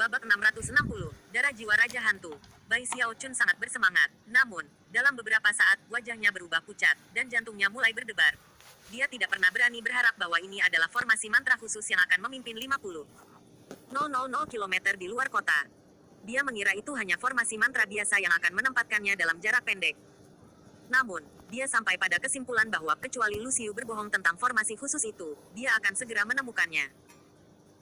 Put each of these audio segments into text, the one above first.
Babak 660, Darah Jiwa Raja Hantu. Bai Xiaochun sangat bersemangat. Namun, dalam beberapa saat, wajahnya berubah pucat, dan jantungnya mulai berdebar. Dia tidak pernah berani berharap bahwa ini adalah formasi mantra khusus yang akan memimpin 50,000 km di luar kota. Dia mengira itu hanya formasi mantra biasa yang akan menempatkannya dalam jarak pendek. Namun, dia sampai pada kesimpulan bahwa kecuali Lu Xiu berbohong tentang formasi khusus itu, dia akan segera menemukannya.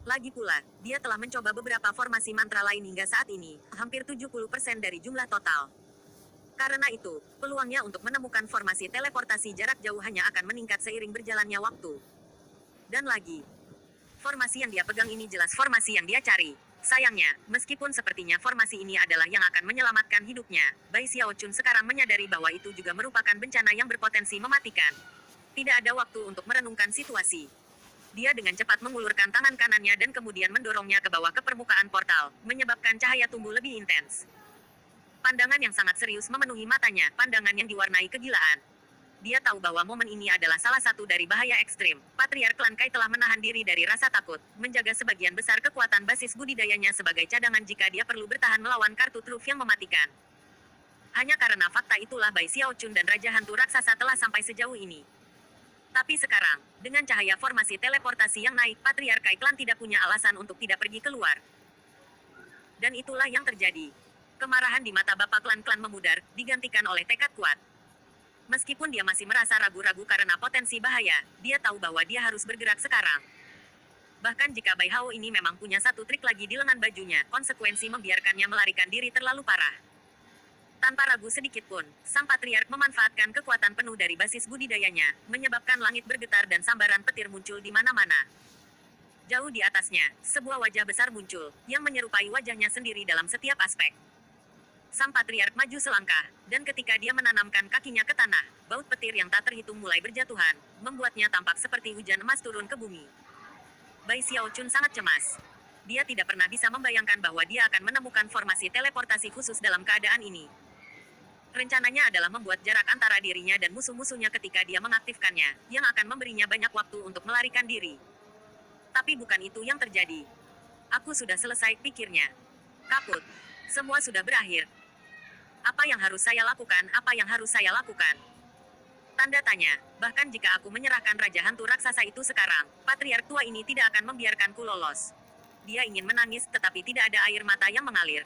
Lagi pula, dia telah mencoba beberapa formasi mantra lain hingga saat ini, hampir 70% dari jumlah total. Karena itu, peluangnya untuk menemukan formasi teleportasi jarak jauh hanya akan meningkat seiring berjalannya waktu. Dan lagi, formasi yang dia pegang ini jelas formasi yang dia cari. Sayangnya, meskipun sepertinya formasi ini adalah yang akan menyelamatkan hidupnya, Bai Xiaochun sekarang menyadari bahwa itu juga merupakan bencana yang berpotensi mematikan. Tidak ada waktu untuk merenungkan situasi. Dia dengan cepat mengulurkan tangan kanannya dan kemudian mendorongnya ke bawah ke permukaan portal, menyebabkan cahaya tumbuh lebih intens. Pandangan yang sangat serius memenuhi matanya, pandangan yang diwarnai kegilaan. Dia tahu bahwa momen ini adalah salah satu dari bahaya ekstrim. Patriark Klan Kai telah menahan diri dari rasa takut, menjaga sebagian besar kekuatan basis budidayanya sebagai cadangan jika dia perlu bertahan melawan kartu truf yang mematikan. Hanya karena fakta itulah Bai Xiaochun dan Raja Hantu Raksasa telah sampai sejauh ini. Tapi sekarang, dengan cahaya formasi teleportasi yang naik, Patriark Kai Klan tidak punya alasan untuk tidak pergi keluar. Dan itulah yang terjadi. Kemarahan di mata Bapak Klan-Klan memudar, digantikan oleh tekad kuat. Meskipun dia masih merasa ragu-ragu karena potensi bahaya, dia tahu bahwa dia harus bergerak sekarang. Bahkan jika Bai Hao ini memang punya satu trik lagi di lengan bajunya, konsekuensi membiarkannya melarikan diri terlalu parah. Tanpa ragu sedikit pun, sang patriark memanfaatkan kekuatan penuh dari basis budidayanya, menyebabkan langit bergetar dan sambaran petir muncul di mana-mana. Jauh di atasnya, sebuah wajah besar muncul, yang menyerupai wajahnya sendiri dalam setiap aspek. Sang patriark maju selangkah, dan ketika dia menanamkan kakinya ke tanah, baut petir yang tak terhitung mulai berjatuhan, membuatnya tampak seperti hujan emas turun ke bumi. Bai Xiaochun sangat cemas. Dia tidak pernah bisa membayangkan bahwa dia akan menemukan formasi teleportasi khusus dalam keadaan ini. Rencananya adalah membuat jarak antara dirinya dan musuh-musuhnya ketika dia mengaktifkannya, yang akan memberinya banyak waktu untuk melarikan diri. Tapi bukan itu yang terjadi. Aku sudah selesai, pikirnya. Kaput. Semua sudah berakhir. Apa yang harus saya lakukan? Apa yang harus saya lakukan? Tanda tanya. Bahkan jika aku menyerahkan Raja Hantu Raksasa itu sekarang, Patriark tua ini tidak akan membiarkanku lolos. Dia ingin menangis, tetapi tidak ada air mata yang mengalir.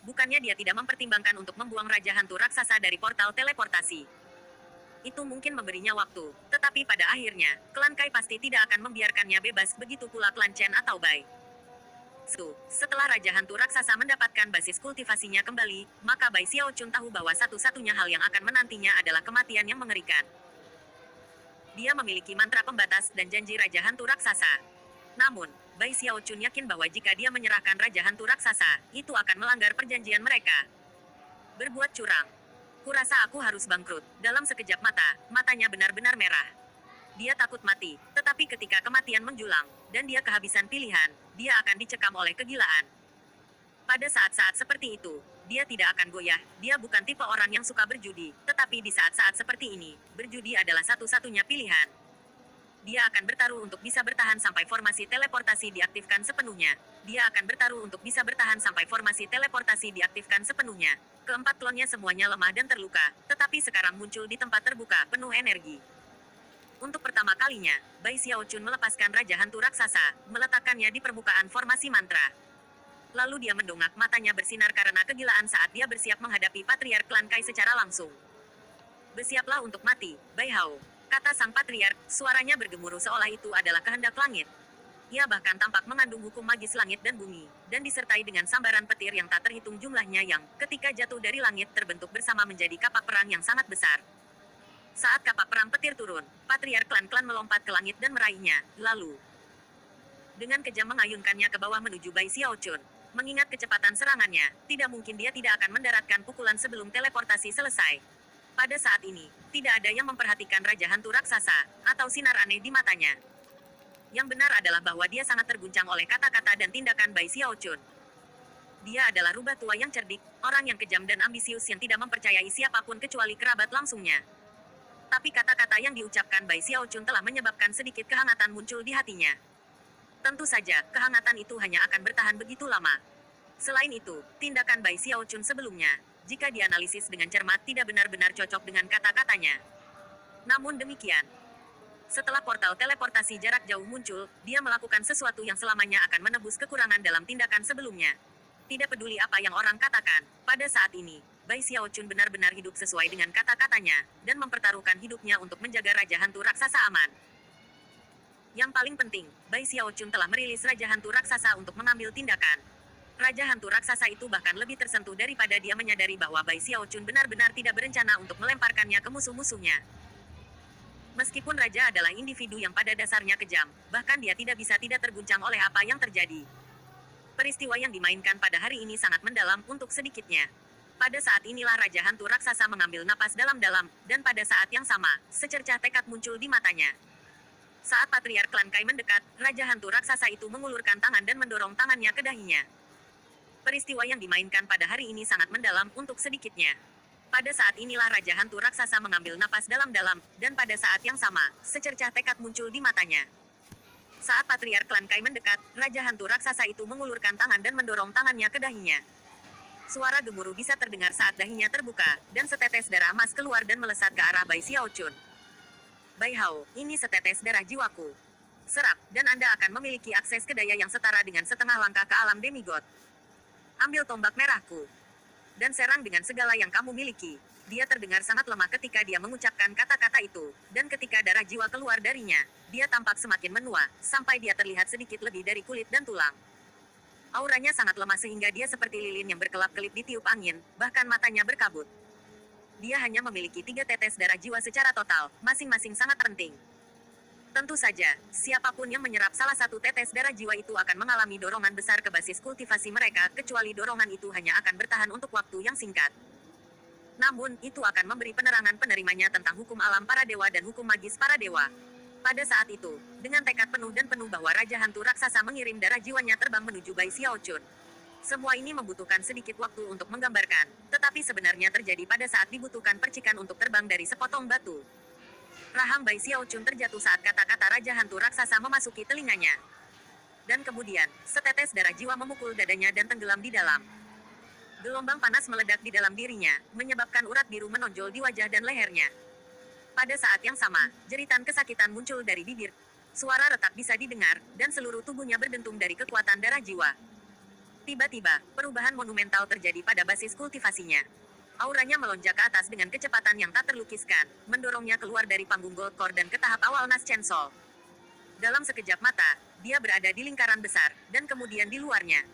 Bukannya dia tidak mempertimbangkan untuk membuang Raja Hantu Raksasa dari portal teleportasi. Itu mungkin memberinya waktu, tetapi pada akhirnya, Klan Kai pasti tidak akan membiarkannya bebas, begitu pula Klan Chen atau Bai. Setelah Raja Hantu Raksasa mendapatkan basis kultivasinya kembali, maka Bai Xiaochun tahu bahwa satu-satunya hal yang akan menantinya adalah kematian yang mengerikan. Dia memiliki mantra pembatas dan janji Raja Hantu Raksasa. Namun, Bai Xiaochun yakin bahwa jika dia menyerahkan Raja Hantu Raksasa, itu akan melanggar perjanjian mereka. Berbuat curang. Kurasa aku harus bangkrut. Dalam sekejap mata, matanya benar-benar merah. Dia takut mati, tetapi ketika kematian menjulang, dan dia kehabisan pilihan, dia akan dicekam oleh kegilaan. Pada saat-saat seperti itu, dia tidak akan goyah. Dia bukan tipe orang yang suka berjudi, tetapi di saat-saat seperti ini, berjudi adalah satu-satunya pilihan. Dia akan bertaruh untuk bisa bertahan sampai formasi teleportasi diaktifkan sepenuhnya. Dia akan bertaruh untuk bisa bertahan sampai formasi teleportasi diaktifkan sepenuhnya. Keempat klonnya semuanya lemah dan terluka, tetapi sekarang muncul di tempat terbuka, penuh energi. Untuk pertama kalinya, Bai Xiaochun melepaskan Raja Hantu Raksasa, meletakkannya di permukaan formasi mantra. Lalu dia mendongak, matanya bersinar karena kegilaan saat dia bersiap menghadapi Patriark Klan Kai secara langsung. Bersiaplah untuk mati, Bai Hao. Kata sang patriark, suaranya bergemuruh seolah itu adalah kehendak langit. Ia bahkan tampak mengandung hukum magis langit dan bumi, dan disertai dengan sambaran petir yang tak terhitung jumlahnya yang, ketika jatuh dari langit terbentuk bersama menjadi kapak perang yang sangat besar. Saat kapak perang petir turun, patriark klan-klan melompat ke langit dan meraihnya, lalu dengan kejam mengayunkannya ke bawah menuju Bai Xiaochun. Mengingat kecepatan serangannya, tidak mungkin dia tidak akan mendaratkan pukulan sebelum teleportasi selesai. Pada saat ini, tidak ada yang memperhatikan Raja Hantu Raksasa, atau sinar aneh di matanya. Yang benar adalah bahwa dia sangat terguncang oleh kata-kata dan tindakan Bai Xiaochun. Dia adalah rubah tua yang cerdik, orang yang kejam dan ambisius yang tidak mempercayai siapapun kecuali kerabat langsungnya. Tapi kata-kata yang diucapkan Bai Xiaochun telah menyebabkan sedikit kehangatan muncul di hatinya. Tentu saja, kehangatan itu hanya akan bertahan begitu lama. Selain itu, tindakan Bai Xiaochun sebelumnya, jika dianalisis dengan cermat tidak benar-benar cocok dengan kata-katanya. Namun demikian, setelah portal teleportasi jarak jauh muncul, dia melakukan sesuatu yang selamanya akan menebus kekurangan dalam tindakan sebelumnya. Tidak peduli apa yang orang katakan, pada saat ini, Bai Xiaochun benar-benar hidup sesuai dengan kata-katanya, dan mempertaruhkan hidupnya untuk menjaga Raja Hantu Raksasa aman. Yang paling penting, Bai Xiaochun telah merilis Raja Hantu Raksasa untuk mengambil tindakan. Raja Hantu Raksasa itu bahkan lebih tersentuh daripada dia menyadari bahwa Bai Xiaochun benar-benar tidak berencana untuk melemparkannya ke musuh-musuhnya. Meskipun Raja adalah individu yang pada dasarnya kejam, bahkan dia tidak bisa tidak terguncang oleh apa yang terjadi. Peristiwa yang dimainkan pada hari ini sangat mendalam untuk sedikitnya. Pada saat inilah Raja Hantu Raksasa mengambil napas dalam-dalam, dan pada saat yang sama, secercah tekad muncul di matanya. Saat Patriark Klan Kai mendekat, Raja Hantu Raksasa itu mengulurkan tangan dan mendorong tangannya ke dahinya. Peristiwa yang dimainkan pada hari ini sangat mendalam untuk sedikitnya. Pada saat inilah Raja Hantu Raksasa mengambil napas dalam-dalam, dan pada saat yang sama, secercah tekad muncul di matanya. Saat Patriark Klan Kai mendekat, Raja Hantu Raksasa itu mengulurkan tangan dan mendorong tangannya ke dahinya. Suara gemuruh bisa terdengar saat dahinya terbuka, dan setetes darah emas keluar dan melesat ke arah Bai Xiaochun. Bai Hao, ini setetes darah jiwaku. Serap, dan Anda akan memiliki akses ke daya yang setara dengan setengah langkah ke alam demigod. Ambil tombak merahku dan serang dengan segala yang kamu miliki. Dia terdengar sangat lemah ketika dia mengucapkan kata-kata itu, dan ketika darah jiwa keluar darinya, dia tampak semakin menua, sampai dia terlihat sedikit lebih dari kulit dan tulang. Auranya sangat lemah sehingga dia seperti lilin yang berkelap-kelip ditiup angin, bahkan matanya berkabut. Dia hanya memiliki 3 tetes darah jiwa secara total, masing-masing sangat penting. Tentu saja, siapapun yang menyerap salah satu tetes darah jiwa itu akan mengalami dorongan besar ke basis kultivasi mereka, kecuali dorongan itu hanya akan bertahan untuk waktu yang singkat. Namun, itu akan memberi penerangan penerimanya tentang hukum alam para dewa dan hukum magis para dewa. Pada saat itu, dengan tekad penuh dan penuh bahwa Raja Hantu Raksasa mengirim darah jiwanya terbang menuju Bai Xiaochun. Semua ini membutuhkan sedikit waktu untuk menggambarkan, tetapi sebenarnya terjadi pada saat dibutuhkan percikan untuk terbang dari sepotong batu. Rahang Bai Xiaochun terjatuh saat kata-kata Raja Hantu Raksasa memasuki telinganya. Dan kemudian, setetes darah jiwa memukul dadanya dan tenggelam di dalam. Gelombang panas meledak di dalam dirinya, menyebabkan urat biru menonjol di wajah dan lehernya. Pada saat yang sama, jeritan kesakitan muncul dari bibir. Suara retak bisa didengar, dan seluruh tubuhnya berdentum dari kekuatan darah jiwa. Tiba-tiba, perubahan monumental terjadi pada basis kultivasinya. Auranya melonjak ke atas dengan kecepatan yang tak terlukiskan, mendorongnya keluar dari panggung Gold Core dan ke tahap awal Nas Chen Sol. Dalam sekejap mata, dia berada di lingkaran besar, dan kemudian di luarnya.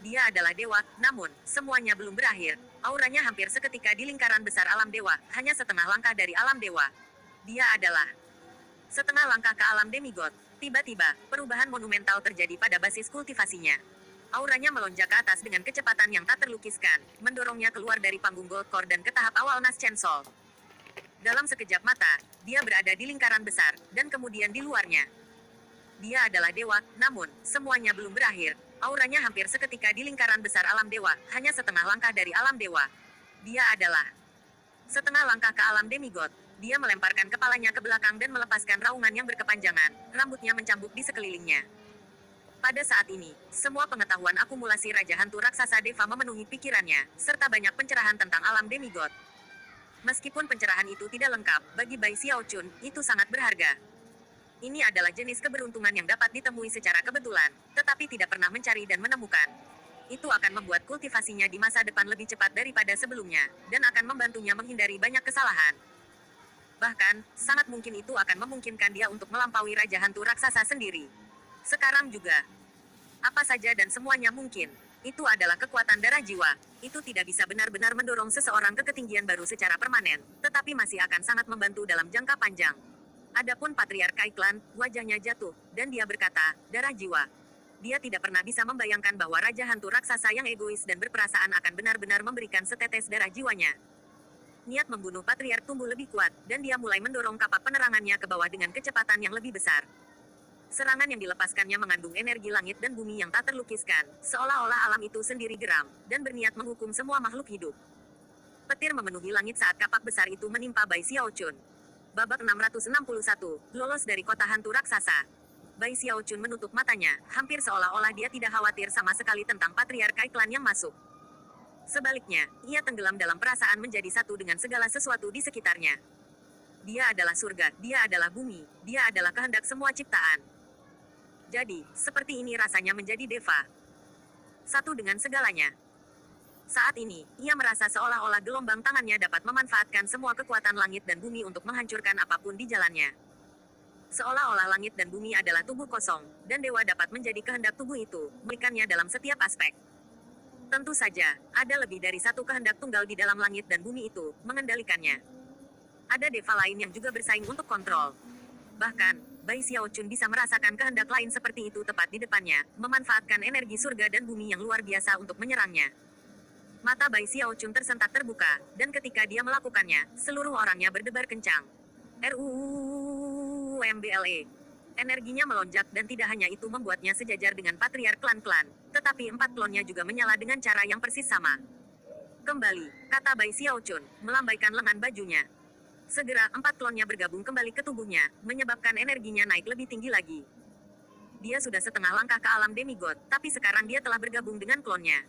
Dia adalah dewa, namun, semuanya belum berakhir. Auranya hampir seketika di lingkaran besar alam dewa, hanya setengah langkah dari alam dewa. Dia adalah setengah langkah ke alam demigod. Tiba-tiba, perubahan monumental terjadi pada basis kultivasinya. Auranya melonjak ke atas dengan kecepatan yang tak terlukiskan, mendorongnya keluar dari panggung Gold Core dan ke tahap awal Nas Chen Sol. Dalam sekejap mata, dia berada di lingkaran besar, dan kemudian di luarnya. Dia adalah dewa, namun, semuanya belum berakhir. Auranya hampir seketika di lingkaran besar alam dewa, hanya setengah langkah dari alam dewa. Dia adalah setengah langkah ke alam demigod. Dia melemparkan kepalanya ke belakang dan melepaskan raungan yang berkepanjangan, rambutnya mencambuk di sekelilingnya. Pada saat ini, semua pengetahuan akumulasi Raja Hantu Raksasa Deva memenuhi pikirannya, serta banyak pencerahan tentang alam demigod. Meskipun pencerahan itu tidak lengkap, bagi Bai Xiaochun, itu sangat berharga. Ini adalah jenis keberuntungan yang dapat ditemui secara kebetulan, tetapi tidak pernah mencari dan menemukan. Itu akan membuat kultivasinya di masa depan lebih cepat daripada sebelumnya, dan akan membantunya menghindari banyak kesalahan. Bahkan, sangat mungkin itu akan memungkinkan dia untuk melampaui Raja Hantu Raksasa sendiri. Sekarang juga, apa saja dan semuanya mungkin. Itu adalah kekuatan darah jiwa. Itu tidak bisa benar-benar mendorong seseorang ke ketinggian baru secara permanen, tetapi masih akan sangat membantu dalam jangka panjang. Adapun Patriark Kai Clan, wajahnya jatuh, dan dia berkata, darah jiwa. Dia tidak pernah bisa membayangkan bahwa Raja Hantu Raksasa yang egois dan berperasaan akan benar-benar memberikan setetes darah jiwanya. Niat membunuh Patriark tumbuh lebih kuat, dan dia mulai mendorong kapak penerangannya ke bawah dengan kecepatan yang lebih besar. Serangan yang dilepaskannya mengandung energi langit dan bumi yang tak terlukiskan, seolah-olah alam itu sendiri geram, dan berniat menghukum semua makhluk hidup. Petir memenuhi langit saat kapak besar itu menimpa Bai Xiaochun. Babak 661, lolos dari kota hantu raksasa. Bai Xiaochun menutup matanya, hampir seolah-olah dia tidak khawatir sama sekali tentang patriark Kai Clan yang masuk. Sebaliknya, ia tenggelam dalam perasaan menjadi satu dengan segala sesuatu di sekitarnya. Dia adalah surga, dia adalah bumi, dia adalah kehendak semua ciptaan. Jadi, seperti ini rasanya menjadi Deva. Satu dengan segalanya. Saat ini, ia merasa seolah-olah gelombang tangannya dapat memanfaatkan semua kekuatan langit dan bumi untuk menghancurkan apapun di jalannya. Seolah-olah langit dan bumi adalah tubuh kosong, dan dewa dapat menjadi kehendak tubuh itu, memberikannya dalam setiap aspek. Tentu saja, ada lebih dari satu kehendak tunggal di dalam langit dan bumi itu, mengendalikannya. Ada deva lain yang juga bersaing untuk kontrol. Bahkan, Bai Xiaochun bisa merasakan kehendak lain seperti itu tepat di depannya, memanfaatkan energi surga dan bumi yang luar biasa untuk menyerangnya. Mata Bai Xiaochun tersentak terbuka, dan ketika dia melakukannya, seluruh orangnya berdebar kencang. RUMBLE. Energinya melonjak dan tidak hanya itu membuatnya sejajar dengan patriark klan-klan, tetapi 4 klonnya juga menyala dengan cara yang persis sama. Kembali, kata Bai Xiaochun, melambaikan lengan bajunya. Segera 4 klonnya bergabung kembali ke tubuhnya, menyebabkan energinya naik lebih tinggi lagi. Dia sudah setengah langkah ke alam demigod, tapi sekarang dia telah bergabung dengan klonnya.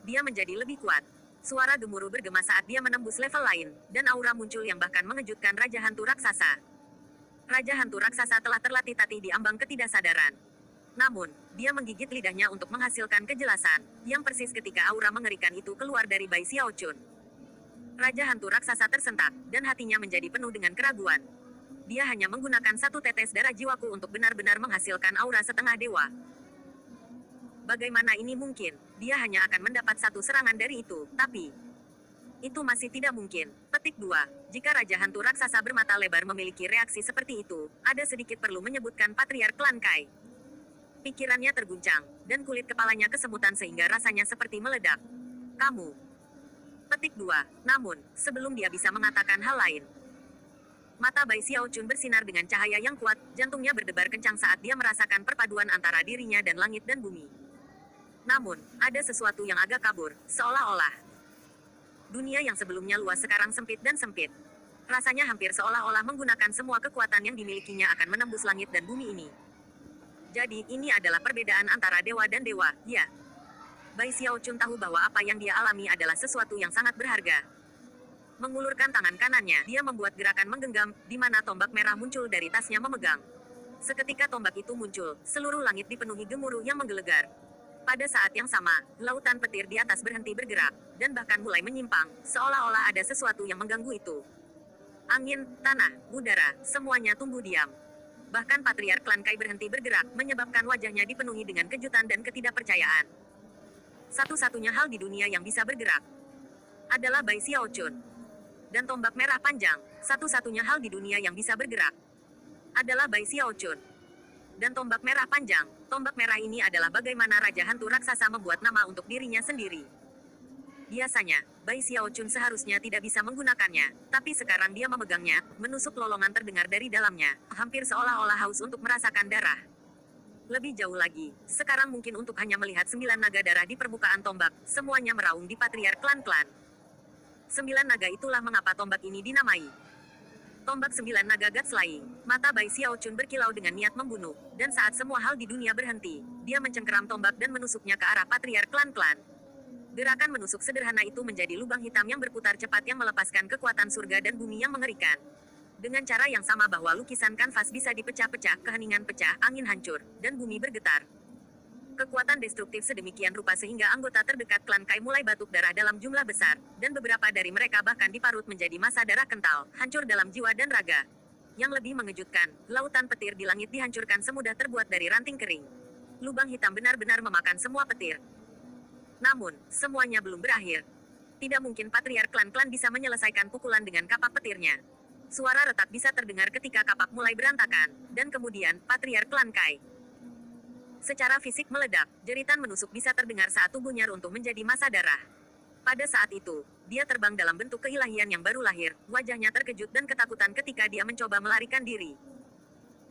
Dia menjadi lebih kuat. Suara gemuruh bergema saat dia menembus level lain, dan aura muncul yang bahkan mengejutkan Raja Hantu Raksasa. Raja Hantu Raksasa telah terlatih-tatih di ambang ketidaksadaran. Namun, dia menggigit lidahnya untuk menghasilkan kejelasan, yang persis ketika aura mengerikan itu keluar dari Bai Xiaochun. Raja Hantu Raksasa tersentak, dan hatinya menjadi penuh dengan keraguan. Dia hanya menggunakan satu tetes darah jiwaku untuk benar-benar menghasilkan aura setengah dewa. Bagaimana ini mungkin? Dia hanya akan mendapat satu serangan dari itu, tapi itu masih tidak mungkin. Petik 2. Jika Raja Hantu Raksasa bermata lebar memiliki reaksi seperti itu, ada sedikit perlu menyebutkan patriark klan Kai. Pikirannya terguncang, dan kulit kepalanya kesemutan sehingga rasanya seperti meledak. Kamu. Petik 2. Namun, sebelum dia bisa mengatakan hal lain, mata Bai Xiaochun bersinar dengan cahaya yang kuat, jantungnya berdebar kencang saat dia merasakan perpaduan antara dirinya dan langit dan bumi. Namun, ada sesuatu yang agak kabur, seolah-olah dunia yang sebelumnya luas sekarang sempit dan sempit. Rasanya hampir seolah-olah menggunakan semua kekuatan yang dimilikinya akan menembus langit dan bumi ini. Jadi, ini adalah perbedaan antara dewa dan dewa, ya. Bai Xiaochun tahu bahwa apa yang dia alami adalah sesuatu yang sangat berharga. Mengulurkan tangan kanannya, dia membuat gerakan menggenggam, di mana tombak merah muncul dari tasnya memegang. Seketika tombak itu muncul, seluruh langit dipenuhi gemuruh yang menggelegar. Pada saat yang sama, lautan petir di atas berhenti bergerak, dan bahkan mulai menyimpang, seolah-olah ada sesuatu yang mengganggu itu. Angin, tanah, udara, semuanya tumbuh diam. Bahkan patriark klan Kai berhenti bergerak, menyebabkan wajahnya dipenuhi dengan kejutan dan ketidakpercayaan. Satu-satunya hal di dunia yang bisa bergerak adalah Bai Xiaochun. Dan tombak merah panjang, satu-satunya hal di dunia yang bisa bergerak adalah Bai Xiaochun. Dan tombak merah panjang, tombak merah ini adalah bagaimana Raja Hantu Raksasa membuat nama untuk dirinya sendiri. Biasanya, Bai Xiaochun seharusnya tidak bisa menggunakannya, tapi sekarang dia memegangnya, menusuk lolongan terdengar dari dalamnya, hampir seolah-olah haus untuk merasakan darah. Lebih jauh lagi, sekarang mungkin untuk hanya melihat 9 naga darah di permukaan tombak, semuanya meraung di patriark klan-klan. 9 naga itulah mengapa tombak ini dinamai Tombak 9 naga God Slaying. Mata Bai Xiaochun berkilau dengan niat membunuh, dan saat semua hal di dunia berhenti, dia mencengkeram tombak dan menusuknya ke arah patriark klan-klan. Gerakan menusuk sederhana itu menjadi lubang hitam yang berputar cepat yang melepaskan kekuatan surga dan bumi yang mengerikan. Dengan cara yang sama bahwa lukisan kanvas bisa dipecah-pecah, keheningan pecah, angin hancur, dan bumi bergetar. Kekuatan destruktif sedemikian rupa sehingga anggota terdekat klan Kai mulai batuk darah dalam jumlah besar, dan beberapa dari mereka bahkan diparut menjadi massa darah kental, hancur dalam jiwa dan raga. Yang lebih mengejutkan, lautan petir di langit dihancurkan semudah terbuat dari ranting kering. Lubang hitam benar-benar memakan semua petir. Namun, semuanya belum berakhir. Tidak mungkin patriark klan-klan bisa menyelesaikan pukulan dengan kapak petirnya. Suara retak bisa terdengar ketika kapak mulai berantakan, dan kemudian, patriark klan Kai secara fisik meledak, jeritan menusuk bisa terdengar saat tubuhnya runtuh menjadi massa darah. Pada saat itu, dia terbang dalam bentuk keilahian yang baru lahir, wajahnya terkejut dan ketakutan ketika dia mencoba melarikan diri.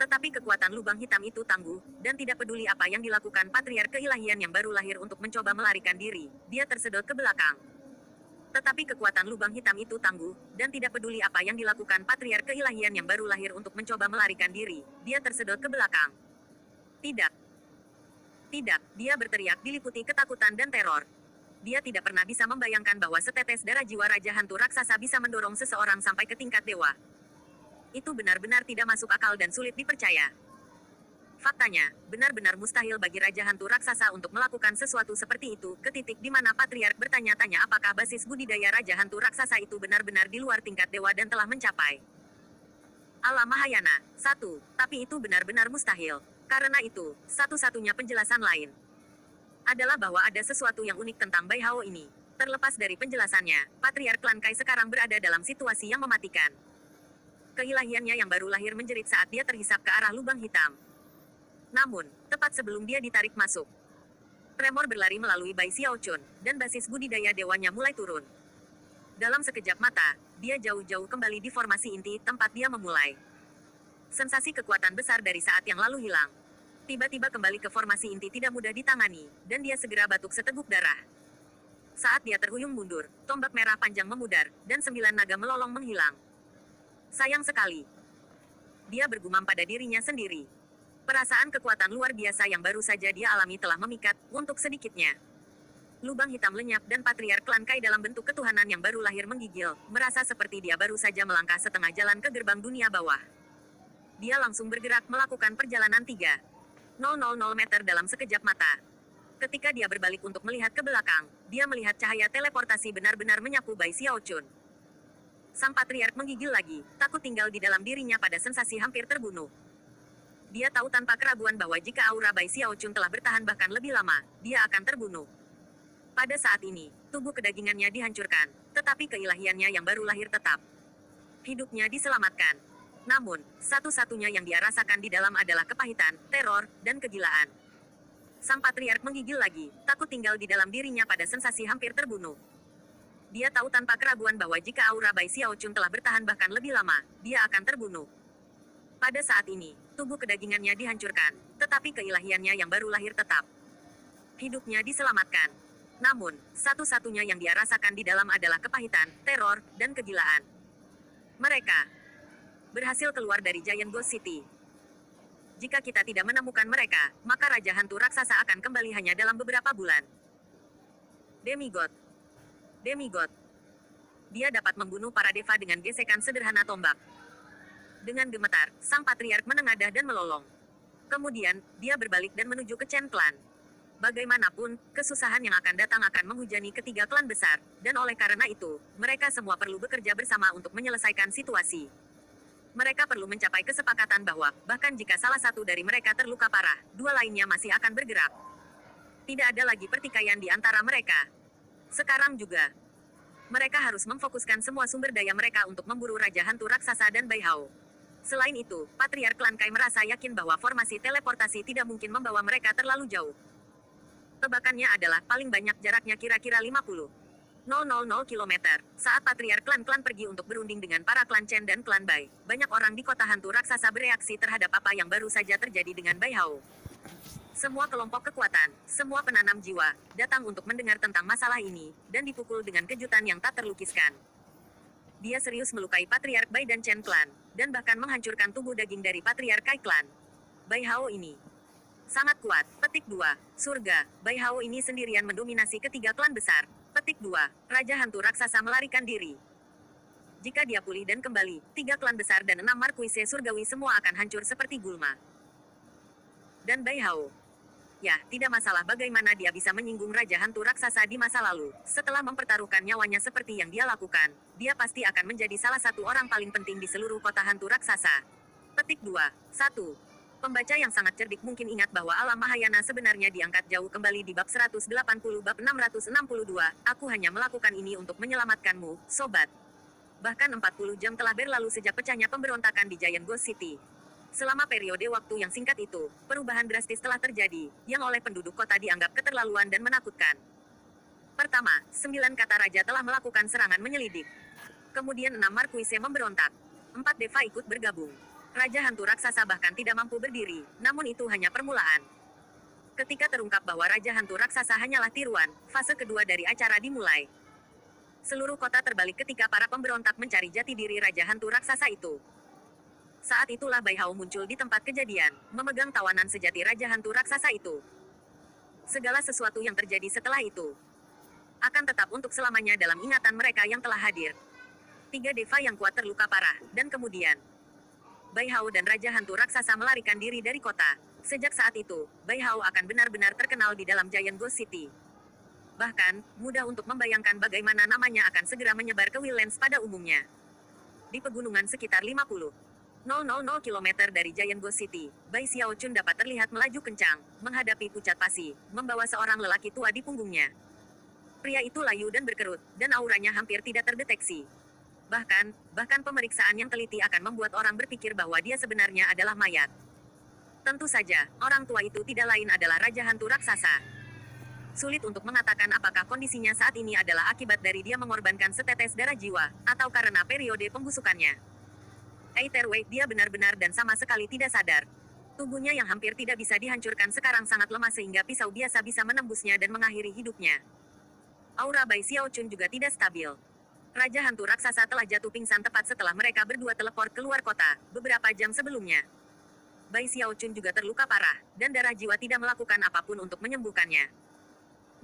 Tetapi kekuatan lubang hitam itu tangguh, dan tidak peduli apa yang dilakukan patriark keilahian yang baru lahir untuk mencoba melarikan diri, dia tersedot ke belakang. Tetapi kekuatan lubang hitam itu tangguh, dan tidak peduli apa yang dilakukan patriark keilahian yang baru lahir untuk mencoba melarikan diri, dia tersedot ke belakang. Tidak. Tidak, dia berteriak diliputi ketakutan dan teror. Dia tidak pernah bisa membayangkan bahwa setetes darah jiwa Raja Hantu Raksasa bisa mendorong seseorang sampai ke tingkat dewa. Itu benar-benar tidak masuk akal dan sulit dipercaya. Faktanya, benar-benar mustahil bagi Raja Hantu Raksasa untuk melakukan sesuatu seperti itu, ke titik di mana patriark bertanya-tanya apakah basis budidaya Raja Hantu Raksasa itu benar-benar di luar tingkat dewa dan telah mencapai alam Mahayana. Tapi itu benar-benar mustahil. Karena itu, satu-satunya penjelasan lain adalah bahwa ada sesuatu yang unik tentang Bai Hao ini. Terlepas dari penjelasannya, patriark klan Kai sekarang berada dalam situasi yang mematikan. Keilahiannya yang baru lahir menjerit saat dia terhisap ke arah lubang hitam. Namun, tepat sebelum dia ditarik masuk, tremor berlari melalui Bai Xiaochun, dan basis budidaya dewanya mulai turun. Dalam sekejap mata, dia jauh-jauh kembali di formasi inti tempat dia memulai. Sensasi kekuatan besar dari saat yang lalu hilang. Tiba-tiba kembali ke formasi inti tidak mudah ditangani, dan dia segera batuk seteguk darah. Saat dia terhuyung mundur, tombak merah panjang memudar, dan 9 naga melolong menghilang. Sayang sekali. Dia bergumam pada dirinya sendiri. Perasaan kekuatan luar biasa yang baru saja dia alami telah memikat, untuk sedikitnya. Lubang hitam lenyap dan patriark klan Kai dalam bentuk ketuhanan yang baru lahir menggigil, merasa seperti dia baru saja melangkah setengah jalan ke gerbang dunia bawah. Dia langsung bergerak melakukan perjalanan 3,000 meter dalam sekejap mata. Ketika dia berbalik untuk melihat ke belakang, dia melihat cahaya teleportasi benar-benar menyapu Bai Xiaochun. Sang patriark menggigil lagi, takut tinggal di dalam dirinya pada sensasi hampir terbunuh. Dia tahu tanpa keraguan bahwa jika aura Bai Xiaochun telah bertahan bahkan lebih lama, dia akan terbunuh. Pada saat ini, tubuh kedagingannya dihancurkan, tetapi keilahiannya yang baru lahir tetap. Hidupnya diselamatkan. Namun, satu-satunya yang dia rasakan di dalam adalah kepahitan, teror, dan kegilaan. Sang patriark menggigil lagi, takut tinggal di dalam dirinya pada sensasi hampir terbunuh. Dia tahu tanpa keraguan bahwa jika aura Bai Xiaochun telah bertahan bahkan lebih lama, dia akan terbunuh. Pada saat ini, tubuh kedagingannya dihancurkan, tetapi keilahiannya yang baru lahir tetap. Hidupnya diselamatkan. Namun, satu-satunya yang dia rasakan di dalam adalah kepahitan, teror, dan kegilaan. Mereka berhasil keluar dari Giant Ghost City. Jika kita tidak menemukan mereka, maka Raja Hantu Raksasa akan kembali hanya dalam beberapa bulan. Demigod. Demigod. Dia dapat membunuh para deva dengan gesekan sederhana tombak. Dengan gemetar, sang patriark menengadah dan melolong. Kemudian, dia berbalik dan menuju ke Chen Clan. Bagaimanapun, kesusahan yang akan datang akan menghujani ketiga klan besar, dan oleh karena itu, mereka semua perlu bekerja bersama untuk menyelesaikan situasi. Mereka perlu mencapai kesepakatan bahwa, bahkan jika salah satu dari mereka terluka parah, dua lainnya masih akan bergerak. Tidak ada lagi pertikaian di antara mereka. Sekarang juga, mereka harus memfokuskan semua sumber daya mereka untuk memburu Raja Hantu Raksasa dan Bai Hao. Selain itu, patriark klan Kai merasa yakin bahwa formasi teleportasi tidak mungkin membawa mereka terlalu jauh. Tebakannya adalah paling banyak jaraknya kira-kira 50,000 kilometer. Saat patriark klan-klan pergi untuk berunding dengan para klan Chen dan klan Bai, banyak orang di kota hantu raksasa bereaksi terhadap apa yang baru saja terjadi dengan Bai Hao. Semua kelompok kekuatan, semua penanam jiwa, datang untuk mendengar tentang masalah ini, dan dipukul dengan kejutan yang tak terlukiskan. Dia serius melukai patriark Bai dan Chen klan, dan bahkan menghancurkan tubuh daging dari patriark Kai klan. Bai Hao ini sangat kuat. Petik 2. Surga. Bai Hao ini sendirian mendominasi ketiga klan besar. Petik 2. Raja Hantu Raksasa melarikan diri. Jika dia pulih dan kembali, 3 klan besar dan 6 markuise surgawi semua akan hancur seperti gulma. Dan Bai Hao. Ya, tidak masalah bagaimana dia bisa menyinggung Raja Hantu Raksasa di masa lalu. Setelah mempertaruhkan nyawanya seperti yang dia lakukan, dia pasti akan menjadi salah satu orang paling penting di seluruh kota hantu raksasa. Petik 2. 1. Pembaca yang sangat cerdik mungkin ingat bahwa alam Mahayana sebenarnya diangkat jauh kembali di bab 180 bab 662, aku hanya melakukan ini untuk menyelamatkanmu, sobat. Bahkan 40 jam telah berlalu sejak pecahnya pemberontakan di Giant Ghost City. Selama periode waktu yang singkat itu, perubahan drastis telah terjadi, yang oleh penduduk kota dianggap keterlaluan dan menakutkan. Pertama, 9 kata raja telah melakukan serangan menyelidik. Kemudian 6 markuise memberontak. 4 deva ikut bergabung. Raja Hantu Raksasa bahkan tidak mampu berdiri, namun itu hanya permulaan. Ketika terungkap bahwa Raja Hantu Raksasa hanyalah tiruan, fase kedua dari acara dimulai. Seluruh kota terbalik ketika para pemberontak mencari jati diri Raja Hantu Raksasa itu. Saat itulah Bai Hao muncul di tempat kejadian, memegang tawanan sejati Raja Hantu Raksasa itu. Segala sesuatu yang terjadi setelah itu akan tetap untuk selamanya dalam ingatan mereka yang telah hadir. 3 deva yang kuat terluka parah, dan kemudian Bai Hao dan Raja Hantu Raksasa melarikan diri dari kota. Sejak saat itu, Bai Hao akan benar-benar terkenal di dalam Giant Ghost City. Bahkan, mudah untuk membayangkan bagaimana namanya akan segera menyebar ke Wildlands pada umumnya. Di pegunungan sekitar 50,000 km dari Giant Ghost City, Bai Xiaochun dapat terlihat melaju kencang, menghadapi pucat pasi, membawa seorang lelaki tua di punggungnya. Pria itu layu dan berkerut, dan auranya hampir tidak terdeteksi. Bahkan pemeriksaan yang teliti akan membuat orang berpikir bahwa dia sebenarnya adalah mayat. Tentu saja, orang tua itu tidak lain adalah Raja Hantu Raksasa. Sulit untuk mengatakan apakah kondisinya saat ini adalah akibat dari dia mengorbankan setetes darah jiwa, atau karena periode pembusukannya. Wei, dia benar-benar dan sama sekali tidak sadar. Tubuhnya yang hampir tidak bisa dihancurkan sekarang sangat lemah sehingga pisau biasa bisa menembusnya dan mengakhiri hidupnya. Aura Bai Xiaochun juga tidak stabil. Raja Hantu Raksasa telah jatuh pingsan tepat setelah mereka berdua teleport keluar kota, beberapa jam sebelumnya. Bai Xiaochun juga terluka parah, dan darah jiwa tidak melakukan apapun untuk menyembuhkannya.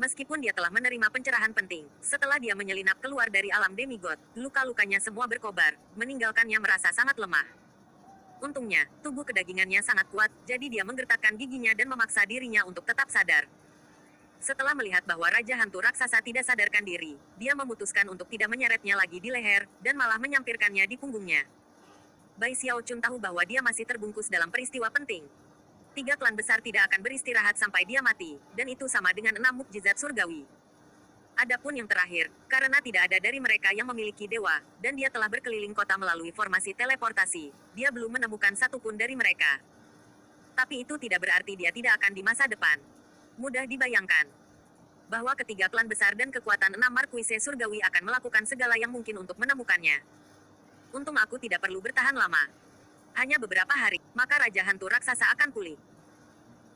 Meskipun dia telah menerima pencerahan penting, setelah dia menyelinap keluar dari alam demigod, luka-lukanya semua berkobar, meninggalkannya merasa sangat lemah. Untungnya, tubuh kedagingannya sangat kuat, jadi dia menggertakkan giginya dan memaksa dirinya untuk tetap sadar. Setelah melihat bahwa Raja Hantu Raksasa tidak sadarkan diri, dia memutuskan untuk tidak menyeretnya lagi di leher, dan malah menyampirkannya di punggungnya. Bai Xiaochun tahu bahwa dia masih terbungkus dalam peristiwa penting. 3 klan besar tidak akan beristirahat sampai dia mati, dan itu sama dengan 6 mukjizat surgawi. Adapun yang terakhir, karena tidak ada dari mereka yang memiliki dewa, dan dia telah berkeliling kota melalui formasi teleportasi, dia belum menemukan satupun dari mereka. Tapi itu tidak berarti dia tidak akan di masa depan. Mudah dibayangkan bahwa ketiga klan besar dan kekuatan 6 markuise surgawi akan melakukan segala yang mungkin untuk menemukannya. Untung aku tidak perlu bertahan lama. Hanya beberapa hari, maka Raja Hantu Raksasa akan pulih.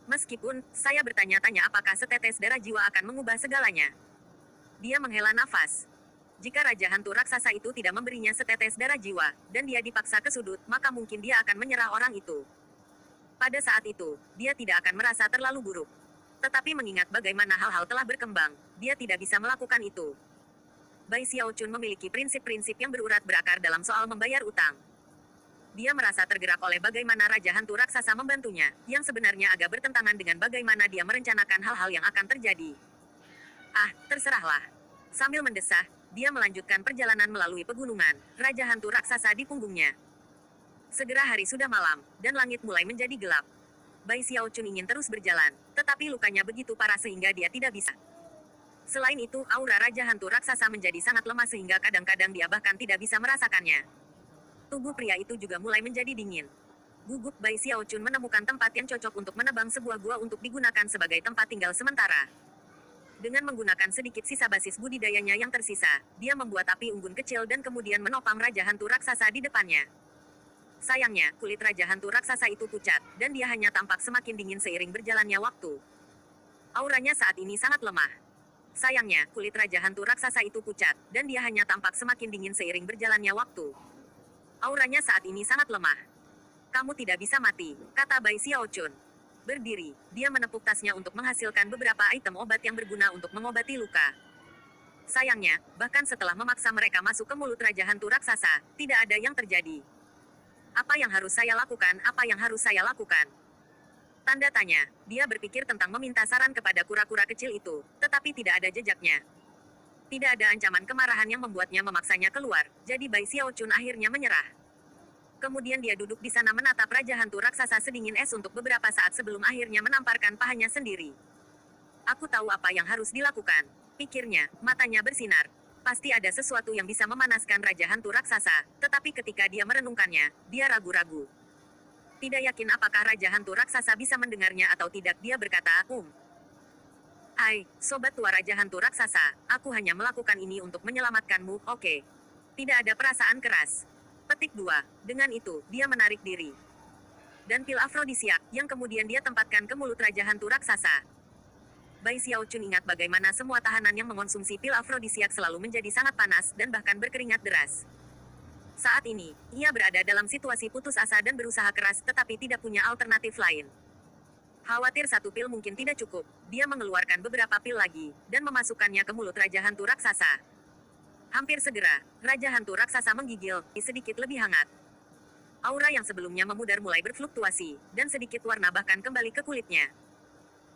Meskipun, saya bertanya-tanya apakah setetes darah jiwa akan mengubah segalanya. Dia menghela nafas. Jika Raja Hantu Raksasa itu tidak memberinya setetes darah jiwa, dan dia dipaksa ke sudut, maka mungkin dia akan menyerah orang itu. Pada saat itu, dia tidak akan merasa terlalu buruk. Tetapi mengingat bagaimana hal-hal telah berkembang, dia tidak bisa melakukan itu. Bai Xiaochun memiliki prinsip-prinsip yang berurat berakar dalam soal membayar utang. Dia merasa tergerak oleh bagaimana Raja Hantu Raksasa membantunya, yang sebenarnya agak bertentangan dengan bagaimana dia merencanakan hal-hal yang akan terjadi. Terserahlah. Sambil mendesah, dia melanjutkan perjalanan melalui pegunungan, Raja Hantu Raksasa di punggungnya. Segera hari sudah malam, dan langit mulai menjadi gelap. Bai Xiaochun ingin terus berjalan, tetapi lukanya begitu parah sehingga dia tidak bisa. Selain itu, aura Raja Hantu Raksasa menjadi sangat lemah sehingga kadang-kadang dia bahkan tidak bisa merasakannya. Tubuh pria itu juga mulai menjadi dingin. Gugup Bai Xiaochun menemukan tempat yang cocok untuk menebang sebuah gua untuk digunakan sebagai tempat tinggal sementara. Dengan menggunakan sedikit sisa basis budidayanya yang tersisa, dia membuat api unggun kecil dan kemudian menopang Raja Hantu Raksasa di depannya. Sayangnya, kulit Raja Hantu Raksasa itu pucat, dan dia hanya tampak semakin dingin seiring berjalannya waktu. Auranya saat ini sangat lemah. Sayangnya, kulit Raja Hantu Raksasa itu pucat, dan dia hanya tampak semakin dingin seiring berjalannya waktu. Auranya saat ini sangat lemah. Kamu tidak bisa mati, kata Bai Xiaochun. Berdiri, dia menepuk tasnya untuk menghasilkan beberapa item obat yang berguna untuk mengobati luka. Sayangnya, bahkan setelah memaksa mereka masuk ke mulut Raja Hantu Raksasa, tidak ada yang terjadi. Apa yang harus saya lakukan? Apa yang harus saya lakukan? Tanda tanya. Dia berpikir tentang meminta saran kepada kura-kura kecil itu, tetapi tidak ada jejaknya. Tidak ada ancaman kemarahan yang membuatnya memaksanya keluar, jadi Bai Xiaochun akhirnya menyerah. Kemudian dia duduk di sana menatap Raja Hantu Raksasa sedingin es untuk beberapa saat sebelum akhirnya menamparkan pahanya sendiri. Aku tahu apa yang harus dilakukan, pikirnya, matanya bersinar. Pasti ada sesuatu yang bisa memanaskan Raja Hantu Raksasa, tetapi ketika dia merenungkannya, dia ragu-ragu. Tidak yakin apakah Raja Hantu Raksasa bisa mendengarnya atau tidak, dia berkata, Hai, sobat tua Raja Hantu Raksasa, aku hanya melakukan ini untuk menyelamatkanmu, oke? Tidak ada perasaan keras. Petik 2. Dengan itu, dia menarik diri. Dan pil afrodisiak, yang kemudian dia tempatkan ke mulut Raja Hantu Raksasa. Bai Xiaochun ingat bagaimana semua tahanan yang mengonsumsi pil afrodisiak selalu menjadi sangat panas dan bahkan berkeringat deras. Saat ini, ia berada dalam situasi putus asa dan berusaha keras tetapi tidak punya alternatif lain. Khawatir satu pil mungkin tidak cukup, dia mengeluarkan beberapa pil lagi, dan memasukkannya ke mulut Raja Hantu Raksasa. Hampir segera, Raja Hantu Raksasa menggigil, sedikit lebih hangat. Aura yang sebelumnya memudar mulai berfluktuasi, dan sedikit warna bahkan kembali ke kulitnya.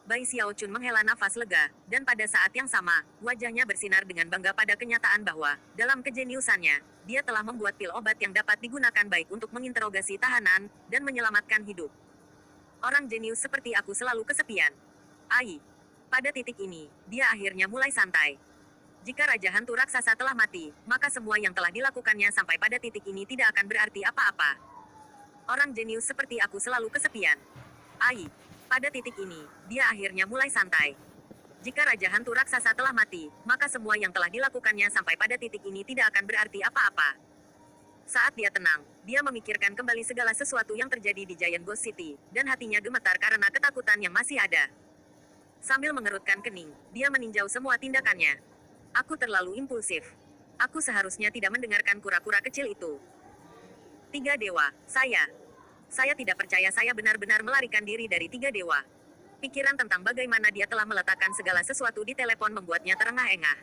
Bai Xiaochun menghela nafas lega, dan pada saat yang sama, wajahnya bersinar dengan bangga pada kenyataan bahwa, dalam kejeniusannya, dia telah membuat pil obat yang dapat digunakan baik untuk menginterogasi tahanan, dan menyelamatkan hidup. Orang jenius seperti aku selalu kesepian. Ai. Pada titik ini, dia akhirnya mulai santai. Jika Raja Hantu Raksasa telah mati, maka semua yang telah dilakukannya sampai pada titik ini tidak akan berarti apa-apa. Orang jenius seperti aku selalu kesepian. Ai. Pada titik ini, dia akhirnya mulai santai. Jika Raja Hantu Raksasa telah mati, maka semua yang telah dilakukannya sampai pada titik ini tidak akan berarti apa-apa. Saat dia tenang, dia memikirkan kembali segala sesuatu yang terjadi di Giant Ghost City, dan hatinya gemetar karena ketakutan yang masih ada. Sambil mengerutkan kening, dia meninjau semua tindakannya. Aku terlalu impulsif. Aku seharusnya tidak mendengarkan kura-kura kecil itu. Tiga dewa, Saya tidak percaya saya benar-benar melarikan diri dari tiga dewa. Pikiran tentang bagaimana dia telah meletakkan segala sesuatu di telepon membuatnya terengah-engah.